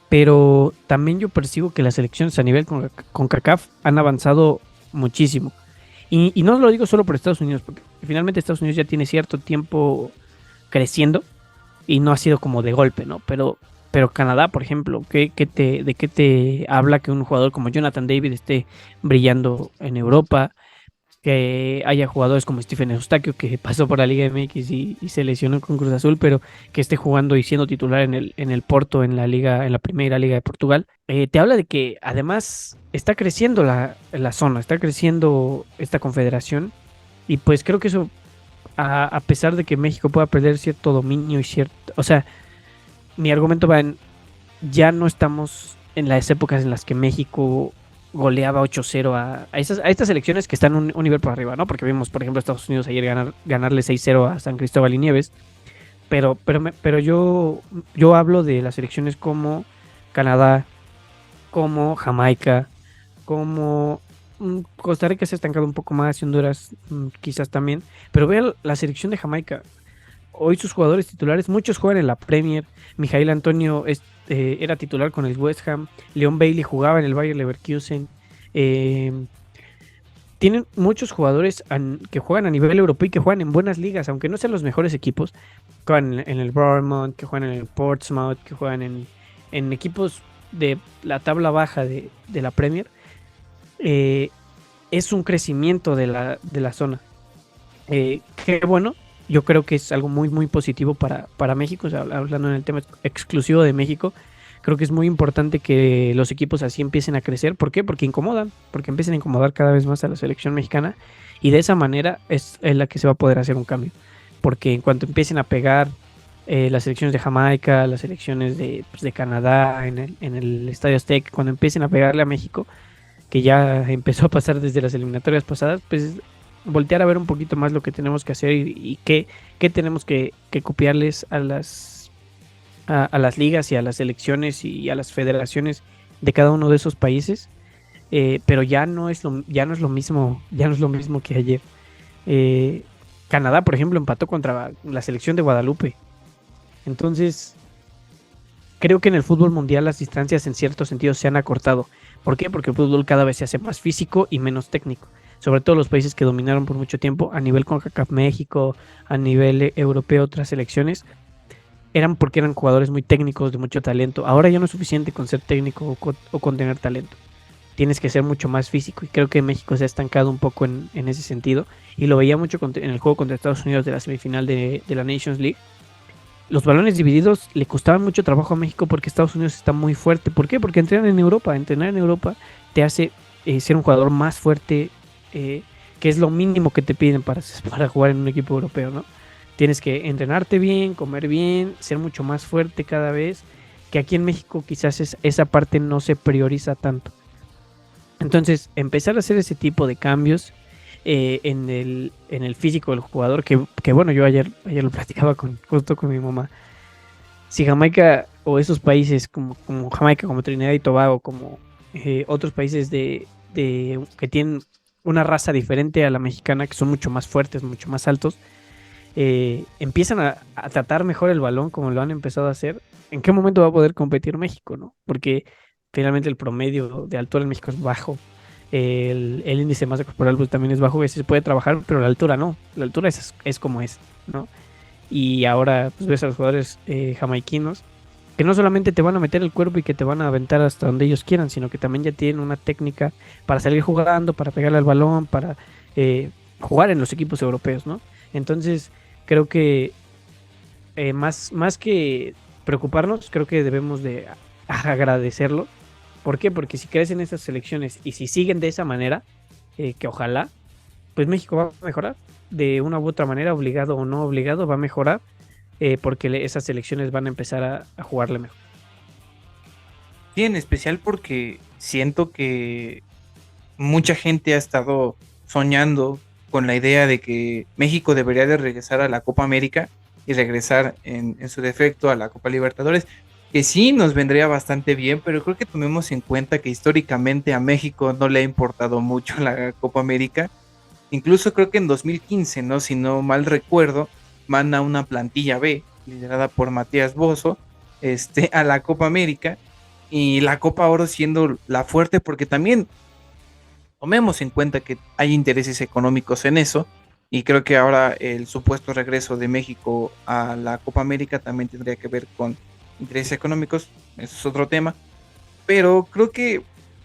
pero también yo percibo que las elecciones a nivel con CONCACAF han avanzado muchísimo. Y no lo digo solo por Estados Unidos, porque finalmente Estados Unidos ya tiene cierto tiempo creciendo y no ha sido como de golpe, ¿no? Pero Canadá, por ejemplo, ¿de qué te habla que un jugador como Jonathan David esté brillando en Europa? que haya jugadores como Stephen Eustaquio, que pasó por la Liga MX y se lesionó con Cruz Azul, pero que esté jugando y siendo titular en el Porto, en la liga, en la primera liga de Portugal. Te habla de que además está creciendo la zona, está creciendo esta confederación, y pues creo que eso, a pesar de que México pueda perder cierto dominio y cierto, o sea, mi argumento va en, ya no estamos en las épocas en las que México goleaba 8-0 a estas selecciones que están un nivel por arriba, ¿no? Porque vimos, por ejemplo, a Estados Unidos ayer ganarle 6-0 a San Cristóbal y Nieves, pero yo hablo de las selecciones como Canadá, como Jamaica, como Costa Rica se ha estancado un poco más y Honduras quizás también, pero vea la selección de Jamaica. Hoy sus jugadores titulares, muchos juegan en la Premier. Mijail Antonio era titular con el West Ham. Leon Bailey jugaba en el Bayer Leverkusen. Eh, Tienen muchos jugadores que juegan a nivel europeo y que juegan en buenas ligas, aunque no sean los mejores equipos. Juegan en el Bournemouth, que juegan en el Portsmouth, que juegan en equipos de la tabla baja de la Premier. Eh, es un crecimiento de la zona. Qué bueno, yo creo que es algo muy, muy positivo para México, o sea, hablando en el tema exclusivo de México, creo que es muy importante que los equipos así empiecen a crecer. ¿Por qué? Porque incomodan, porque empiecen a incomodar cada vez más a la selección mexicana, y de esa manera es la que se va a poder hacer un cambio, porque en cuanto empiecen a pegar las selecciones de Jamaica, las selecciones pues, de Canadá en el Estadio Azteca, cuando empiecen a pegarle a México, que ya empezó a pasar desde las eliminatorias pasadas, pues voltear a ver un poquito más lo que tenemos que hacer y qué tenemos que copiarles a las ligas y a las selecciones y a las federaciones de cada uno de esos países. Pero ya no es lo mismo, ya no es lo mismo que ayer. Eh, Canadá, por ejemplo, empató contra la selección de Guadalupe. Entonces, creo que en el fútbol mundial las distancias en cierto sentido se han acortado. ¿Por qué? Porque el fútbol cada vez se hace más físico y menos técnico. Sobre todo los países que dominaron por mucho tiempo, a nivel CONCACAF México, a nivel europeo, otras selecciones, eran porque eran jugadores muy técnicos, de mucho talento. Ahora ya no es suficiente con ser técnico o con tener talento. Tienes que ser mucho más físico, y creo que México se ha estancado un poco en ese sentido. Y lo veía mucho en el juego contra Estados Unidos de la semifinal de la Nations League. Los balones divididos le costaban mucho trabajo a México porque Estados Unidos está muy fuerte. ¿Por qué? Porque entrenar en Europa. Entrenar en Europa te hace ser un jugador más fuerte, eh, que es lo mínimo que te piden para jugar en un equipo europeo, ¿no? Tienes que entrenarte bien, comer bien, ser mucho más fuerte cada vez, que aquí en México quizás esa parte no se prioriza tanto. Entonces, empezar a hacer ese tipo de cambios en el físico del jugador, que bueno, yo ayer lo platicaba justo con mi mamá. Si Jamaica o esos países como Jamaica, como Trinidad y Tobago, como otros países que tienen una raza diferente a la mexicana, que son mucho más fuertes, mucho más altos, empiezan a tratar mejor el balón como lo han empezado a hacer, ¿en qué momento va a poder competir México, no? Porque finalmente el promedio de altura en México es bajo. El índice de masa corporal pues, también es bajo, a veces se puede trabajar, pero la altura no. La altura es como es, ¿no? Y ahora pues, ves a los jugadores jamaiquinos que no solamente te van a meter el cuerpo y que te van a aventar hasta donde ellos quieran, sino que también ya tienen una técnica para salir jugando, para pegarle al balón, para jugar en los equipos europeos, ¿no? Entonces, creo que más que preocuparnos, creo que debemos de agradecerlo. ¿Por qué? Porque si crecen esas selecciones y si siguen de esa manera, que ojalá, pues México va a mejorar de una u otra manera, obligado o no obligado, va a mejorar, porque esas selecciones van a empezar a jugarle mejor. Sí, en especial porque siento que mucha gente ha estado soñando con la idea de que México debería de regresar a la Copa América y regresar en su defecto a la Copa Libertadores, que sí nos vendría bastante bien, pero creo que tomemos en cuenta que históricamente a México no le ha importado mucho la Copa América. Incluso creo que en 2015, ¿no? Si no mal recuerdo, manda una plantilla B, liderada por Matías Bozo, a la Copa América, y la Copa Oro siendo la fuerte, porque también tomemos en cuenta que hay intereses económicos en eso, y creo que ahora el supuesto regreso de México a la Copa América también tendría que ver con intereses económicos, eso es otro tema, pero creo que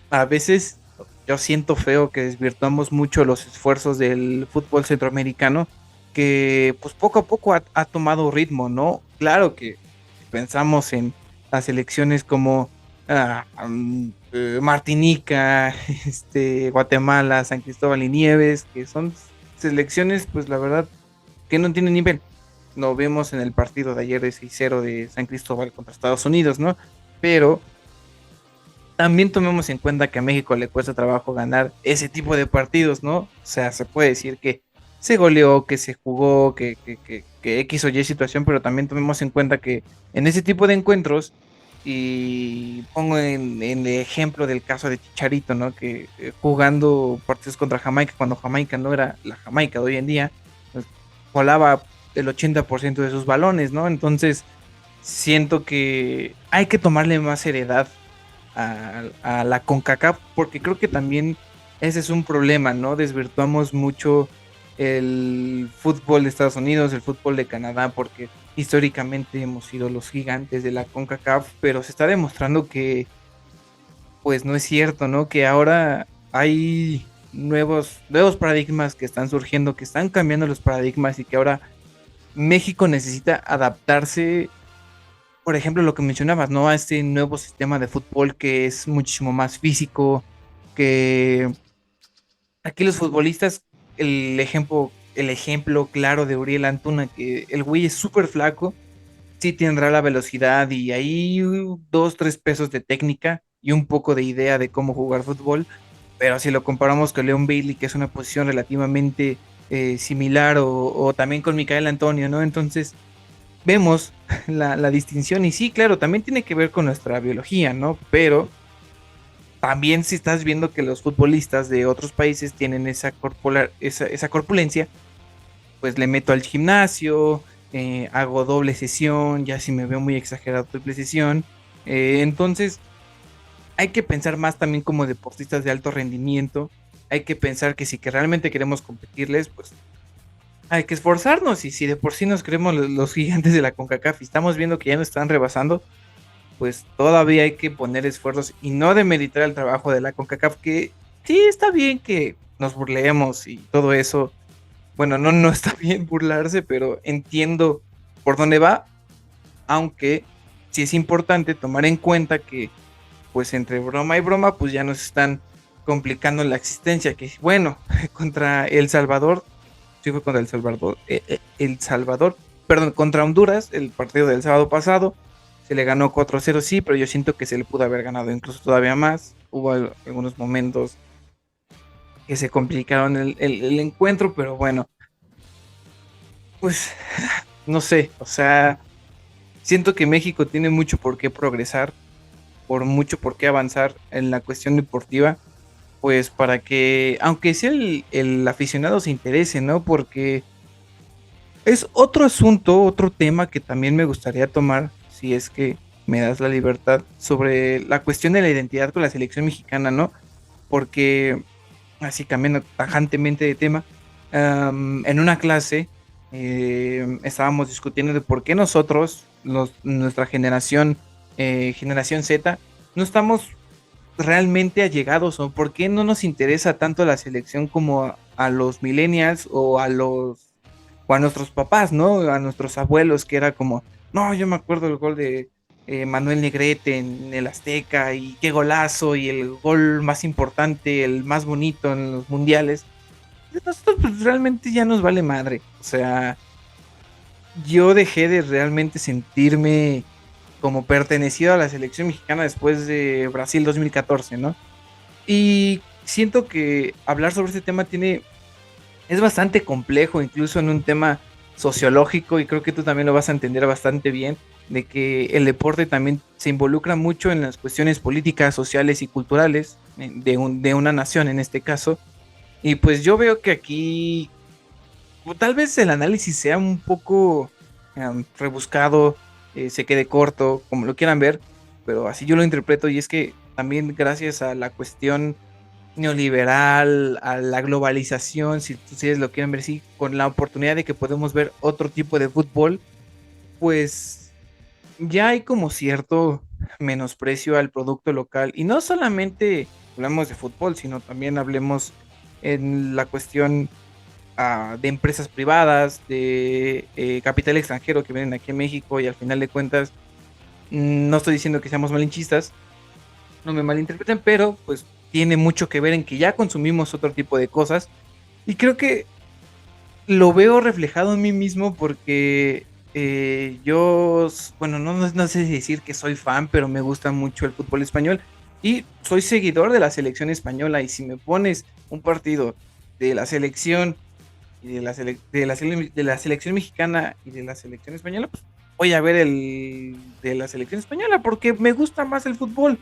a veces yo siento feo que desvirtuamos mucho los esfuerzos del fútbol centroamericano, que pues poco a poco ha tomado ritmo, ¿no? Claro que si pensamos en las selecciones como Martinica, Guatemala, San Cristóbal y Nieves, que son selecciones, pues la verdad, que no tienen nivel. Lo vemos en el partido de ayer de 6-0 de San Cristóbal contra Estados Unidos, ¿no? Pero también tomemos en cuenta que a México le cuesta trabajo ganar ese tipo de partidos, ¿no? O sea, se puede decir que se goleó, que se jugó, que X o Y situación, pero también tomemos en cuenta que en ese tipo de encuentros, y pongo en el ejemplo del caso de Chicharito, ¿no? Que jugando partidos contra Jamaica, cuando Jamaica no era la Jamaica de hoy en día, pues volaba el 80% de sus balones, ¿no? Entonces, siento que hay que tomarle más seriedad a la CONCACAF, porque creo que también ese es un problema, ¿no? Desvirtuamos mucho el fútbol de Estados Unidos, el fútbol de Canadá, porque históricamente hemos sido los gigantes de la CONCACAF, pero se está demostrando que pues no es cierto, ¿no? Que ahora hay nuevos paradigmas que están surgiendo, que están cambiando los paradigmas y que ahora México necesita adaptarse, por ejemplo, lo que mencionabas, ¿no? A este nuevo sistema de fútbol que es muchísimo más físico, que aquí los futbolistas, el ejemplo claro de Uriel Antuna, que el güey es súper flaco, sí tendrá la velocidad y ahí 2, 3 pesos de técnica y un poco de idea de cómo jugar fútbol, pero si lo comparamos con Leon Bailey, que es una posición relativamente similar, o también con Micael Antonio, ¿no? Entonces vemos la distinción y sí, claro, también tiene que ver con nuestra biología, ¿no? Pero también si estás viendo que los futbolistas de otros países tienen esa corpulencia, pues le meto al gimnasio, hago doble sesión, ya si me veo muy exagerado, triple sesión. Entonces, hay que pensar más también como deportistas de alto rendimiento. Hay que pensar que si que realmente queremos competirles, pues hay que esforzarnos. Y si de por sí nos creemos los gigantes de la CONCACAF y estamos viendo que ya nos están rebasando, pues todavía hay que poner esfuerzos y no demeritar el trabajo de la CONCACAF, que sí está bien que nos burlemos y todo eso. Bueno, no está bien burlarse, pero entiendo por dónde va, aunque sí es importante tomar en cuenta que, pues entre broma y broma, pues ya nos están complicando la existencia, que bueno, contra El Salvador, sí fue contra El Salvador, perdón, contra Honduras, el partido del sábado pasado, se le ganó 4-0, sí, pero yo siento que se le pudo haber ganado incluso todavía más. Hubo algunos momentos que se complicaron el encuentro, pero bueno, pues no sé, o sea, siento que México tiene mucho por qué progresar, por mucho por qué avanzar en la cuestión deportiva, pues para que, aunque sea el aficionado se interese, ¿no? Porque es otro asunto, otro tema que también me gustaría tomar, si es que me das la libertad, sobre la cuestión de la identidad con la selección mexicana, ¿no? Porque, así cambiando tajantemente de tema, en una clase estábamos discutiendo de por qué nosotros, nuestra generación, generación Z, no estamos realmente allegados, o por qué no nos interesa tanto la selección como a los millennials o a nuestros papás, ¿no? A nuestros abuelos, que era como, no, yo me acuerdo del gol de Manuel Negrete en el Azteca y qué golazo y el gol más importante, el más bonito en los mundiales. Nosotros pues realmente ya nos vale madre. O sea, yo dejé de realmente sentirme como pertenecido a la selección mexicana después de Brasil 2014, ¿no? Y siento que hablar sobre este tema es bastante complejo, incluso en un tema sociológico, y creo que tú también lo vas a entender bastante bien, de que el deporte también se involucra mucho en las cuestiones políticas, sociales y culturales de una nación en este caso. Y pues yo veo que aquí tal vez el análisis sea un poco rebuscado, se quede corto, como lo quieran ver, pero así yo lo interpreto, y es que también gracias a la cuestión neoliberal, a la globalización, si ustedes lo quieren ver así, con la oportunidad de que podemos ver otro tipo de fútbol, pues ya hay como cierto menosprecio al producto local, y no solamente hablemos de fútbol, sino también hablemos en la cuestión de empresas privadas, de capital extranjero que vienen aquí en México y al final de cuentas, no estoy diciendo que seamos malinchistas, no me malinterpreten, pero pues tiene mucho que ver en que ya consumimos otro tipo de cosas y creo que lo veo reflejado en mí mismo porque bueno, no sé si decir que soy fan, pero me gusta mucho el fútbol español y soy seguidor de la selección española y si me pones un partido de la selección y de la selección mexicana y de la selección española, pues voy a ver el de la selección española porque me gusta más el fútbol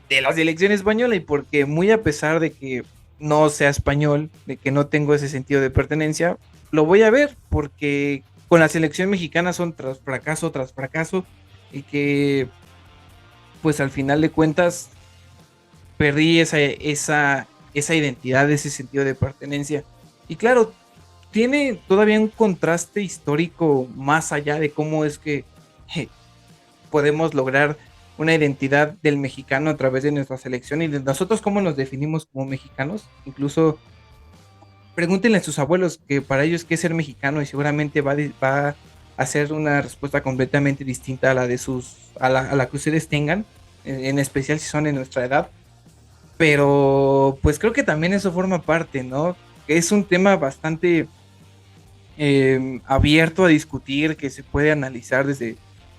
de la selección española y porque muy a pesar de que no sea español, de que no tengo ese sentido de pertenencia, lo voy a ver porque con la selección mexicana son tras fracaso y que pues al final de cuentas perdí esa identidad, ese sentido de pertenencia. Y claro, tiene todavía un contraste histórico más allá de cómo es que podemos lograr una identidad del mexicano a través de nuestra selección y de nosotros cómo nos definimos como mexicanos. Incluso pregúntenle a sus abuelos que para ellos qué es ser mexicano y seguramente va a ser una respuesta completamente distinta a la de a la que ustedes tengan, en especial si son en nuestra edad. Pero pues creo que también eso forma parte, ¿no? Que es un tema bastante abierto a discutir, que se puede analizar desde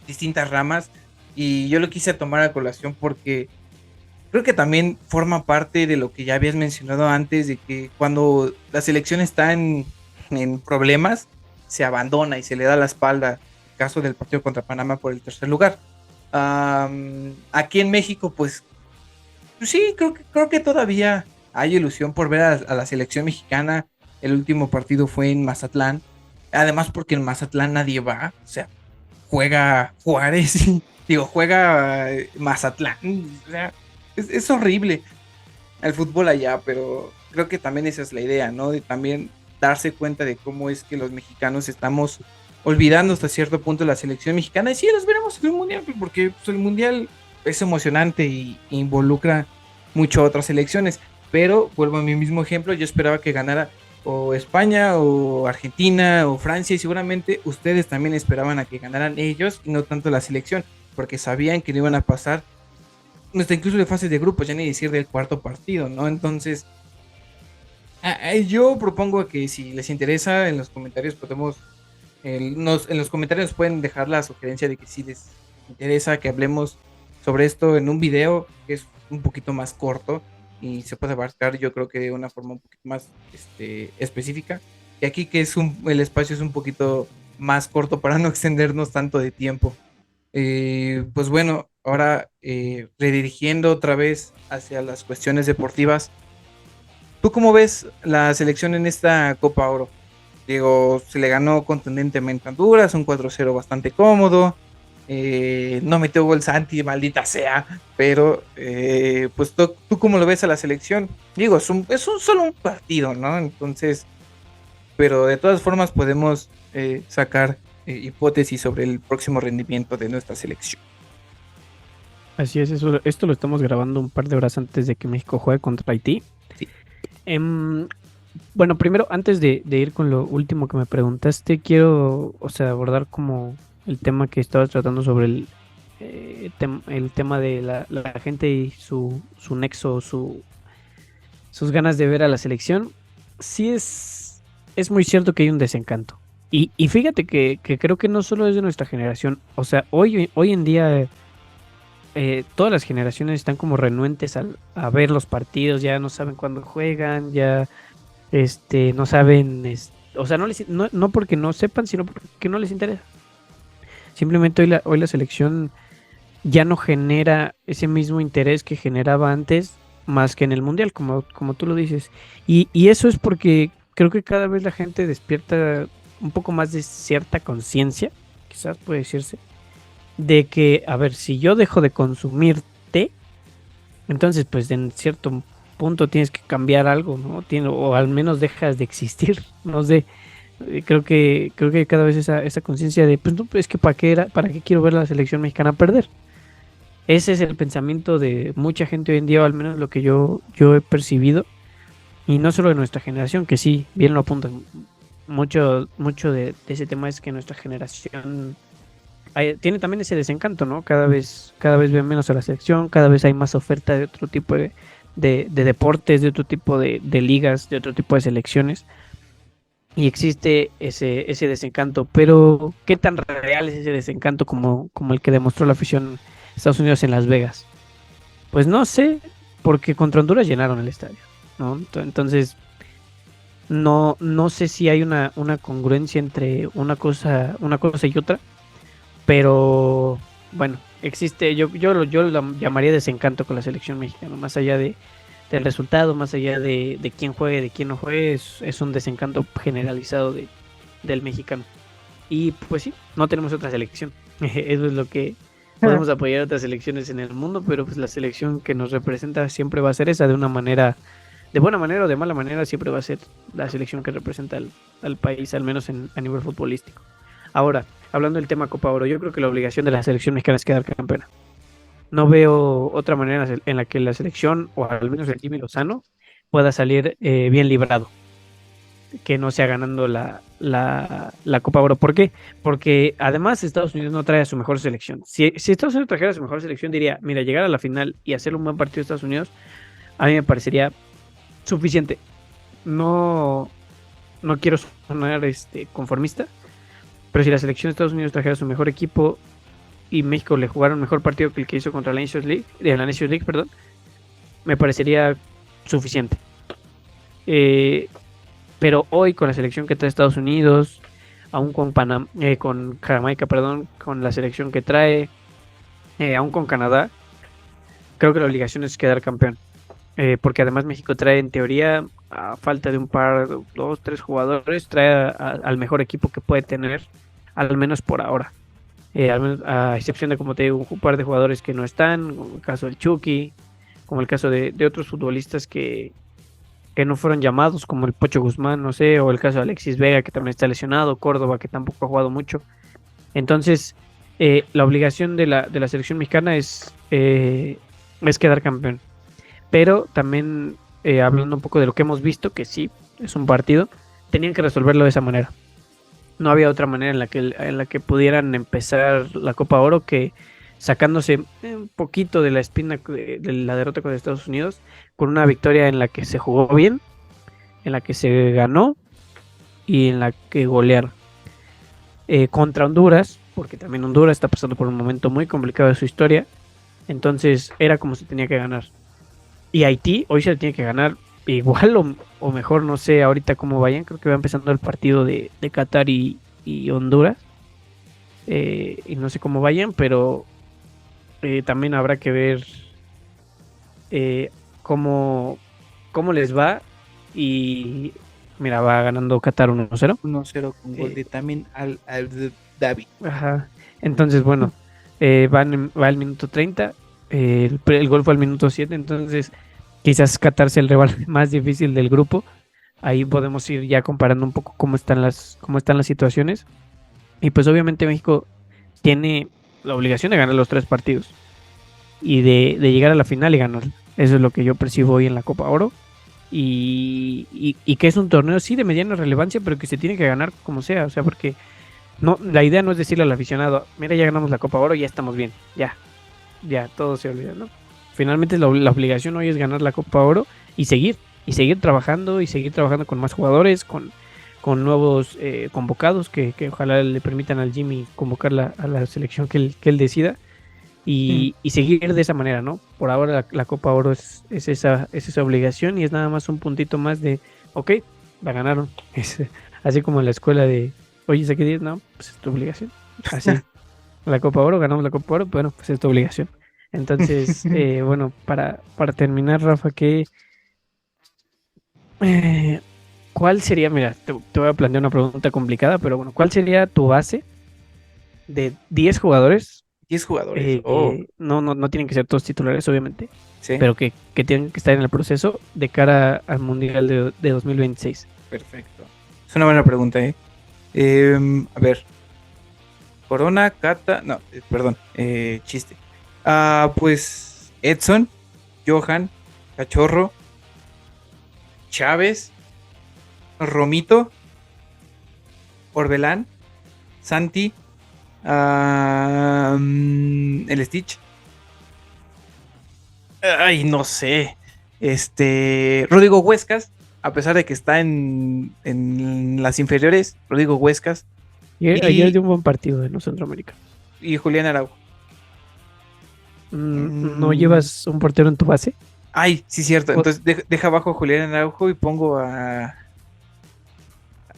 distintas ramas. Y yo lo quise tomar a colación porque creo que también forma parte de lo que ya habías mencionado antes, de que cuando la selección está en problemas, se abandona y se le da la espalda. El caso del partido contra Panamá por el tercer lugar. Aquí en México, pues sí, creo que todavía hay ilusión por ver a la selección mexicana. El último partido fue en Mazatlán. Además, porque en Mazatlán nadie va. O sea, juega Juárez, digo, juega Mazatlán. O sea, es horrible el fútbol allá, pero creo que también esa es la idea, ¿no? De también darse cuenta de cómo es que los mexicanos estamos olvidando hasta cierto punto la selección mexicana. Y sí, los veremos en el mundial, porque pues, el mundial es emocionante y involucra mucho a otras selecciones. Pero vuelvo a mi mismo ejemplo, yo esperaba que ganara o España o Argentina o Francia y seguramente ustedes también esperaban a que ganaran ellos y no tanto la selección, porque sabían que no iban a pasar hasta incluso de fases de grupos, ya ni decir del cuarto partido, ¿no? Entonces, yo propongo que si les interesa, en los comentarios podemos, en los comentarios pueden dejar la sugerencia de que si les interesa que hablemos sobre esto en un video que es un poquito más corto y se puede abarcar yo creo que de una forma un poquito más específica. Y aquí que el espacio es un poquito más corto para no extendernos tanto de tiempo. Pues bueno, ahora redirigiendo otra vez hacia las cuestiones deportivas, ¿tú cómo ves la selección en esta Copa Oro? Digo, se le ganó contundentemente a Honduras, un 4-0 bastante cómodo. No metió gol Santi, maldita sea. Pero, pues, ¿tú cómo lo ves a la selección? Digo, es solo un partido, ¿no? Entonces, pero de todas formas podemos sacar hipótesis sobre el próximo rendimiento de nuestra selección. Así es, esto lo estamos grabando un par de horas antes de que México juegue contra Haití. Sí. Bueno, primero, antes de ir con lo último que me preguntaste, quiero, o sea, abordar como el tema que estabas tratando sobre el tema de la gente y su nexo, sus ganas de ver a la selección. Sí es muy cierto que hay un desencanto. Y fíjate que creo que no solo es de nuestra generación, o sea, hoy en día todas las generaciones están como renuentes a ver los partidos, ya no saben cuándo juegan, ya no saben, o sea, no porque no sepan, sino porque no les interesa. Simplemente hoy la selección ya no genera ese mismo interés que generaba antes, más que en el mundial, como tú lo dices. Y eso es porque creo que cada vez la gente despierta un poco más de cierta conciencia, quizás puede decirse, de que, a ver, si yo dejo de consumir té, entonces pues en cierto punto tienes que cambiar algo, ¿no? O al menos dejas de existir, no sé. Creo que cada vez esa conciencia de, pues no, es que para qué quiero ver a la selección mexicana perder. ese es el pensamiento de mucha gente hoy en día, o al menos lo que yo he percibido, y no solo de nuestra generación, que sí, bien lo apuntan. Mucho de ese tema es que nuestra generación tiene también ese desencanto, ¿no? Cada vez ven menos a la selección, cada vez hay más oferta de otro tipo de deportes, de otro tipo de ligas, de otro tipo de selecciones. Y existe ese desencanto, pero ¿qué tan real es ese desencanto como el que demostró la afición de Estados Unidos en Las Vegas? Pues no sé, porque contra Honduras llenaron el estadio, ¿no? Entonces, no sé si hay una congruencia entre una cosa y otra, pero bueno, existe, yo lo llamaría desencanto con la selección mexicana, más allá del resultado, más allá de quién juegue, de quién no juegue, es un desencanto generalizado del mexicano. Y pues sí, no tenemos otra selección. Eso es lo que podemos apoyar a otras selecciones en el mundo, pero pues la selección que nos representa siempre va a ser esa, de una manera, de buena manera o de mala manera, siempre va a ser la selección que representa al país, al menos a nivel futbolístico. Ahora, hablando del tema Copa Oro, yo creo que la obligación de la selección mexicana es quedar campeona. No veo otra manera en la que la selección, o al menos el Jimmy Lozano, pueda salir bien librado, que no sea ganando la Copa Oro. ¿Por qué? Porque además Estados Unidos no trae a su mejor selección. Si Estados Unidos trajera a su mejor selección, diría, mira, llegar a la final y hacer un buen partido de Estados Unidos, a mí me parecería suficiente. No, no quiero sonar conformista, pero si la selección de Estados Unidos trajera a su mejor equipo y México le jugara un mejor partido que el que hizo contra la Nations League, perdón, me parecería suficiente. Eh, pero hoy con la selección que trae Estados Unidos, aún con Jamaica, perdón, con la selección que trae, aún con Canadá, creo que la obligación es quedar campeón. Porque además México trae en teoría, a falta de un par, dos, tres jugadores, trae al mejor equipo que puede tener, al menos por ahora. A excepción de, como te digo, un par de jugadores que no están, como el caso del Chucky, como el caso de otros futbolistas que no fueron llamados, como el Pocho Guzmán, no sé, o el caso de Alexis Vega, que también está lesionado, Córdoba, que tampoco ha jugado mucho. Entonces, la obligación de la selección mexicana es quedar campeón. Pero también, hablando un poco de lo que hemos visto, que sí, es un partido, tenían que resolverlo de esa manera. No había otra manera en la que pudieran empezar la Copa Oro que sacándose un poquito de la espina de la derrota con Estados Unidos, con una victoria en la que se jugó bien, en la que se ganó y en la que golearon. Contra Honduras, porque también Honduras está pasando por un momento muy complicado de su historia, entonces era como se tenía que ganar. Y Haití hoy se le tiene que ganar igual o mejor, no sé ahorita cómo vayan, creo que va empezando el partido de Qatar y Honduras, y no sé cómo vayan, pero también habrá que ver eh, cómo, cómo les va. Y mira, va ganando Qatar 1-0. 1-0 con gol Eh, de Tamin al David. ajá. Entonces, bueno, va al minuto 30. El gol fue al minuto 7. Entonces, quizás Qatar sea el rival más difícil del grupo. Ahí podemos ir ya comparando un poco cómo están las situaciones. Y pues obviamente México tiene la obligación de ganar los tres partidos y de llegar a la final y ganar. Eso es lo que yo percibo hoy en la Copa Oro. Y que es un torneo, sí, de mediana relevancia, pero que se tiene que ganar como sea. O sea, porque no, la idea no es decirle al aficionado, mira, ya ganamos la Copa Oro, ya estamos bien, ya, todo se olvida, ¿no? Finalmente la obligación hoy es ganar la Copa Oro y seguir trabajando con más jugadores, con nuevos convocados que ojalá le permitan al Jimmy convocar a la selección que él decida y seguir de esa manera, ¿no? Por ahora la Copa Oro es esa obligación y es nada más un puntito más de, ok, la ganaron. Así como en la escuela de, oye, ¿saqué 10? No, pues es tu obligación. Así, la Copa Oro, ganamos la Copa Oro, bueno, pues es tu obligación. Entonces, bueno, para terminar, Rafa, eh, ¿cuál sería, mira, te voy a plantear una pregunta complicada, pero bueno, ¿cuál sería tu base de 10 jugadores? 10 jugadores. Oh, No tienen que ser todos titulares, obviamente, sí, pero que tienen que estar en el proceso de cara al Mundial de 2026. perfecto. Es una buena pregunta, ¿eh? A ver, Corona, Cata, no, perdón, chiste. Pues Edson, Johan, Cachorro, Chávez, Romito, Orbelán, Santi, el Stitch. Ay, no sé. Rodrigo Huescas, a pesar de que está en las inferiores, Rodrigo Huescas Ayer y, dio un buen partido de los centroamericanos. y Julián Araujo. ¿No Mm, llevas un portero en tu base? Ay, sí, cierto. O- Entonces deja abajo a Julián Araujo y pongo a.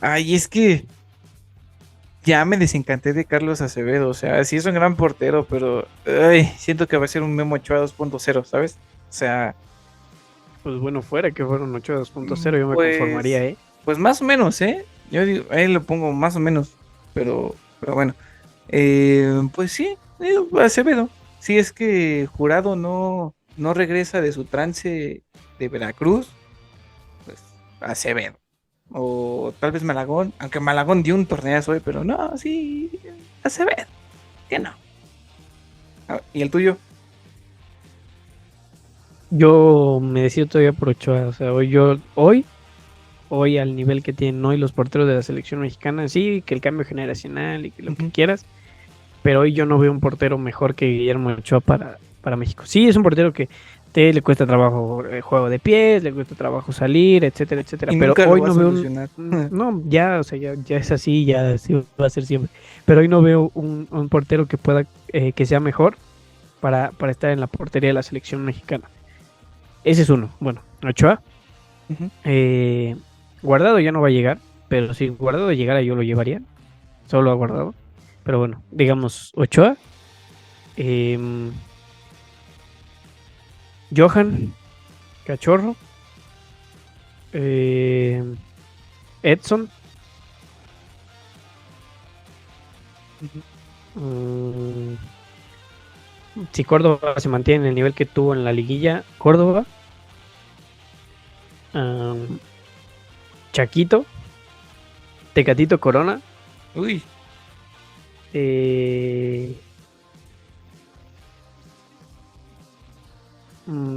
Ay, es que ya me desencanté de Carlos Acevedo. O sea, sí es un gran portero, pero ay, siento que va a ser un Memo Ochoa 2.0, ¿sabes? O sea, Pues bueno, fuera que fueron 8 2.0, yo me conformaría, pues, ¿eh? pues más o menos, ¿eh? Yo digo, ahí lo pongo más o menos, pero bueno. Pues sí, Acevedo. Si es que Jurado no regresa de su trance de Veracruz, pues Acevedo. O tal vez Malagón, aunque Malagón dio un torneazo hoy, pero no, sí, Acevedo, que no. ¿Y el tuyo? Yo me decido todavía por Ochoa, o sea, hoy al nivel que tienen hoy los porteros de la selección mexicana, sí, que el cambio generacional y que lo que Ujú. quieras, pero hoy yo no veo un portero mejor que Guillermo Ochoa para México. Sí, es un portero que le cuesta trabajo el juego de pies, le cuesta trabajo salir, etcétera, etcétera, Y pero nunca lo hoy va a no veo solucionar. no, ya, o sea, ya es así, ya así va a ser siempre, pero hoy no veo un portero que pueda, que sea mejor para estar en la portería de la selección mexicana. Ese es uno. Bueno, Ochoa. Ujú. Eh, Guardado ya no va a llegar, pero si Guardado llegara yo lo llevaría. Solo a Guardado. Pero bueno, digamos Ochoa, em, Johan, Cachorro, em, Edson, Ujú. mm, si Córdoba se mantiene en el nivel que tuvo en la liguilla, Córdoba, am, Chaquito, Tecatito Corona, Uy, eh,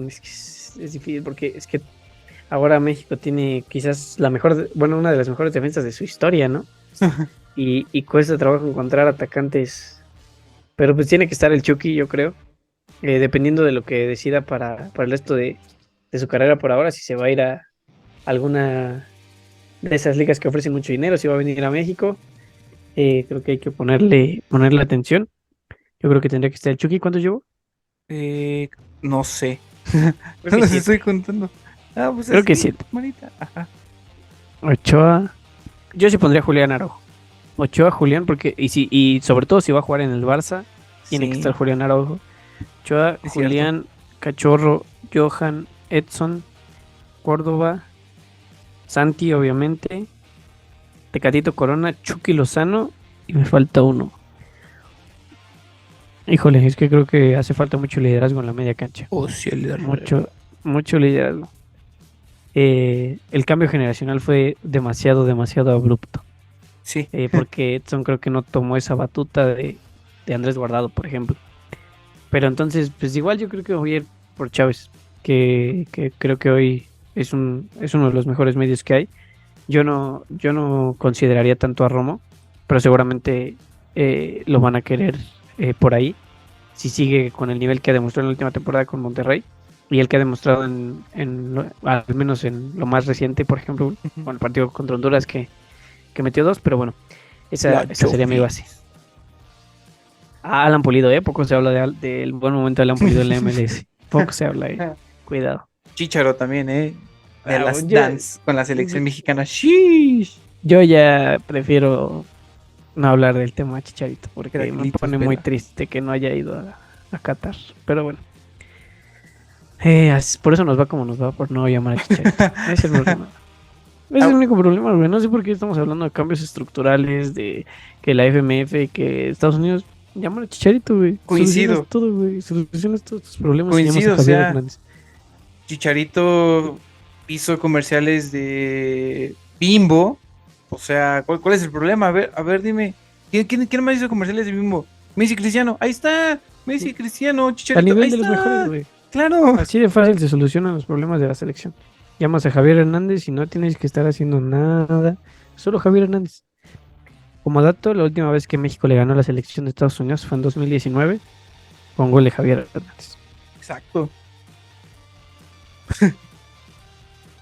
es que es difícil porque es que ahora México tiene quizás la mejor, bueno, una de las mejores defensas de su historia, ¿no? Y cuesta trabajo encontrar atacantes, pero pues tiene que estar el Chucky, yo creo, dependiendo de lo que decida para el resto de su carrera por ahora, si se va a ir a alguna de esas ligas que ofrecen mucho dinero, si va a venir a México, creo que hay que ponerle atención. Yo creo que tendría que estar el Chucky. ¿Cuánto llevo? eh, no sé. Creo No que los estoy 7. contando. Pues Creo que así, 7. manita. Ajá. Ochoa. Yo sí pondría a Julián Araujo. Ochoa, Julián, porque, y sobre todo si va a jugar en el Barça, tiene que estar Sí, Julián Araujo. Ochoa, es cierto. Julián, Cachorro, Johan, Edson, Córdoba, Santi, obviamente, Tecatito Corona, Chucky Lozano, y me falta uno. Híjole, es que creo que hace falta mucho liderazgo en la media cancha. Oh, cielo de Mucho, mucho liderazgo. El cambio generacional fue demasiado abrupto. Sí. Porque Edson creo que no tomó esa batuta de Andrés Guardado, por ejemplo. Pero entonces, pues igual yo creo que voy a ir por Chávez, que creo que hoy es uno de los mejores medios que hay. Yo no consideraría tanto a Romo, pero seguramente lo van a querer por ahí, si sigue con el nivel que demostró en la última temporada con Monterrey y el que ha demostrado al menos en lo más reciente, por ejemplo, Ujú. con el partido contra Honduras que metió dos, pero bueno, La esa sería mi base. Jovis. Alan Pulido, poco se habla del buen momento de Alan Pulido en la MLS. Poco se habla, cuidado. Chicharo también, ¿eh? De Ah, las Dance con la yo, selección mexicana. ¡Shish! yo ya prefiero no hablar del tema Chicharito Que porque me Aquilitos pone muy Vela. triste que no haya ido a Qatar. Pero bueno, por eso nos va como nos va, por no llamar a Chicharito. Ese es el problema. Ese es el Ah, único problema, güey. No sé por qué estamos hablando de cambios estructurales, de que la FMF, que Estados Unidos. Llama a Chicharito, güey. Solucionas coincido, todo, güey. Solucionas todos tus problemas y llamas a coincido, o Javier sea, Hernández. Chicharito hizo comerciales de Bimbo. O sea, ¿cuál es el problema? A ver, dime. ¿Quién más hizo comerciales de Bimbo? Messi Cristiano, ahí está. Messi, Cristiano, Al Chicharito, ahí nivel de los está. mejores, güey. Claro. Así de fácil se solucionan los problemas de la selección. Llamas a Javier Hernández y no tienes que estar haciendo nada. Solo Javier Hernández. Como dato, la última vez que México le ganó a la selección de Estados Unidos fue en 2019 con gol de Javier Hernández. Exacto.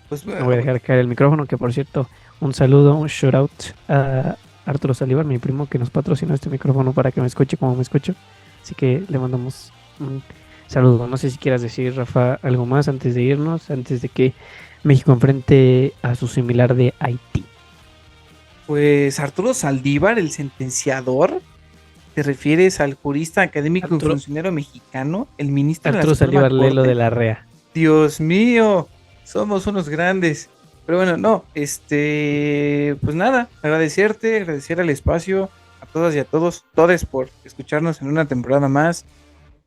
Pues No voy a dejar caer el micrófono, que por cierto, un saludo, un shout out a Arturo Saldívar, mi primo, que nos patrocinó este micrófono para que me escuche como me escucho. Así que le mandamos un saludo. No sé si quieras decir, Rafa, algo más antes de irnos, antes de que México enfrente a su similar de Haití. Pues Arturo Saldívar, el sentenciador, ¿te refieres al jurista académico y Arturo, funcionario mexicano, el ministro de la Arturo Suprema Saldívar Lelo Corte? de la REA. Dios mío, somos unos grandes. Pero bueno, no, pues nada, agradecer al espacio, a todas y a todos por escucharnos en una temporada más.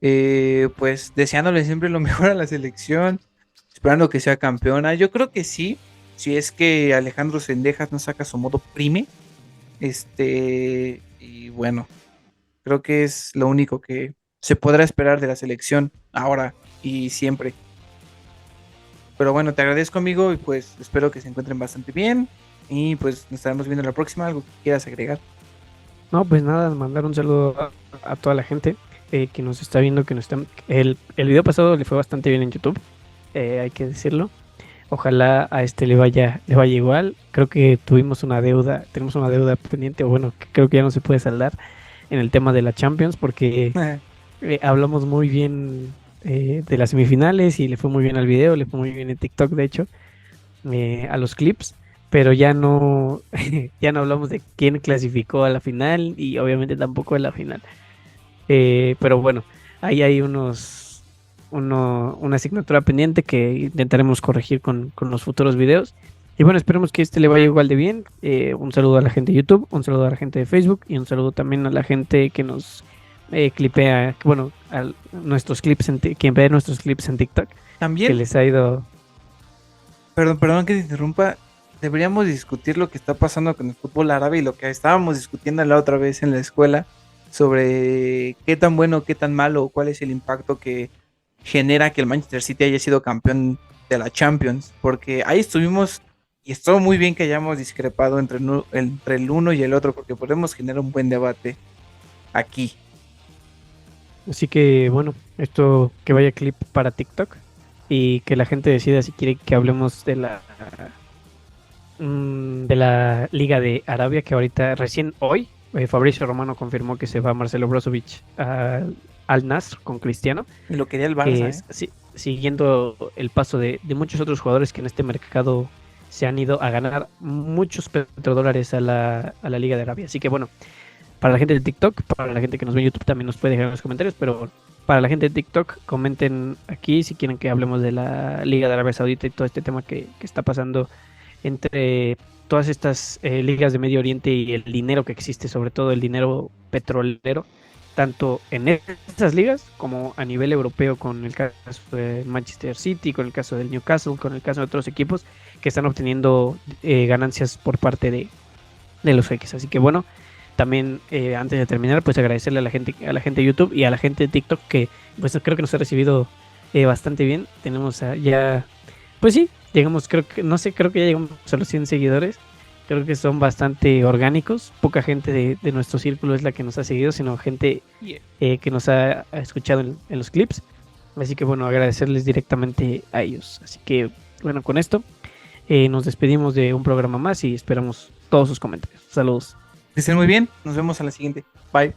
Pues deseándole siempre lo mejor a la selección, esperando que sea campeona. Yo creo que sí, si es que Alejandro Sendejas no saca su modo prime. Y bueno, creo que es lo único que se podrá esperar de la selección ahora y siempre. Pero bueno, te agradezco, amigo, y pues espero que se encuentren bastante bien. Y pues nos estaremos viendo en la próxima. ¿Algo que quieras agregar? No, pues nada, mandar un saludo a toda la gente que nos está viendo, que nos están... El video pasado le fue bastante bien en YouTube, hay que decirlo. Ojalá a este le vaya igual. Creo que tenemos una deuda pendiente, o bueno, que creo que ya no se puede saldar en el tema de la Champions, porque hablamos muy bien de las semifinales y le fue muy bien al video, le fue muy bien en TikTok, de hecho, a los clips, pero ya no, ya no hablamos de quién clasificó a la final y obviamente tampoco de la final. Pero bueno, ahí hay una asignatura pendiente que intentaremos corregir con los futuros videos. Y bueno, esperemos que este le vaya igual de bien. Un saludo a la gente de YouTube, un saludo a la gente de Facebook y un saludo también a la gente que nos clipea, bueno, a nuestros clips, quien ve nuestros clips en TikTok, que También, les ha ido... perdón que te interrumpa. Deberíamos discutir lo que está pasando con el fútbol árabe y lo que estábamos discutiendo la otra vez en la escuela sobre qué tan bueno, qué tan malo, cuál es el impacto que genera que el Manchester City haya sido campeón de la Champions, porque ahí estuvimos y estuvo muy bien que hayamos discrepado entre el uno y el otro, porque podemos generar un buen debate aquí. Así que bueno, esto que vaya clip para TikTok y que la gente decida si quiere que hablemos de la Liga de Arabia, que ahorita recién hoy Fabricio Romano confirmó que se va Marcelo Brozovic al Nasr con Cristiano, Y lo quería el que Barça, es siguiendo el paso de muchos otros jugadores que en este mercado se han ido a ganar muchos petrodólares a la Liga de Arabia. Así que bueno, para la gente de TikTok, para la gente que nos ve en YouTube también nos puede dejar en los comentarios, pero para la gente de TikTok, comenten aquí si quieren que hablemos de la Liga de Arabia Saudita y todo este tema que está pasando entre todas estas ligas de Medio Oriente y el dinero que existe, sobre todo el dinero petrolero, tanto en esas ligas como a nivel europeo, con el caso de Manchester City, con el caso del Newcastle, con el caso de otros equipos que están obteniendo ganancias por parte de los jeques. Así que bueno, también antes de terminar, pues agradecerle a la gente de YouTube y a la gente de TikTok que pues creo que nos ha recibido bastante bien. Tenemos ya, pues sí, llegamos, creo que ya llegamos a los 100 seguidores. Creo que son bastante orgánicos. Poca gente de nuestro círculo es la que nos ha seguido, sino gente que nos ha escuchado en los clips. Así que bueno, agradecerles directamente a ellos. Así que bueno, con esto nos despedimos de un programa más y esperamos todos sus comentarios. Saludos. Que estén muy bien, nos vemos a la siguiente. Bye.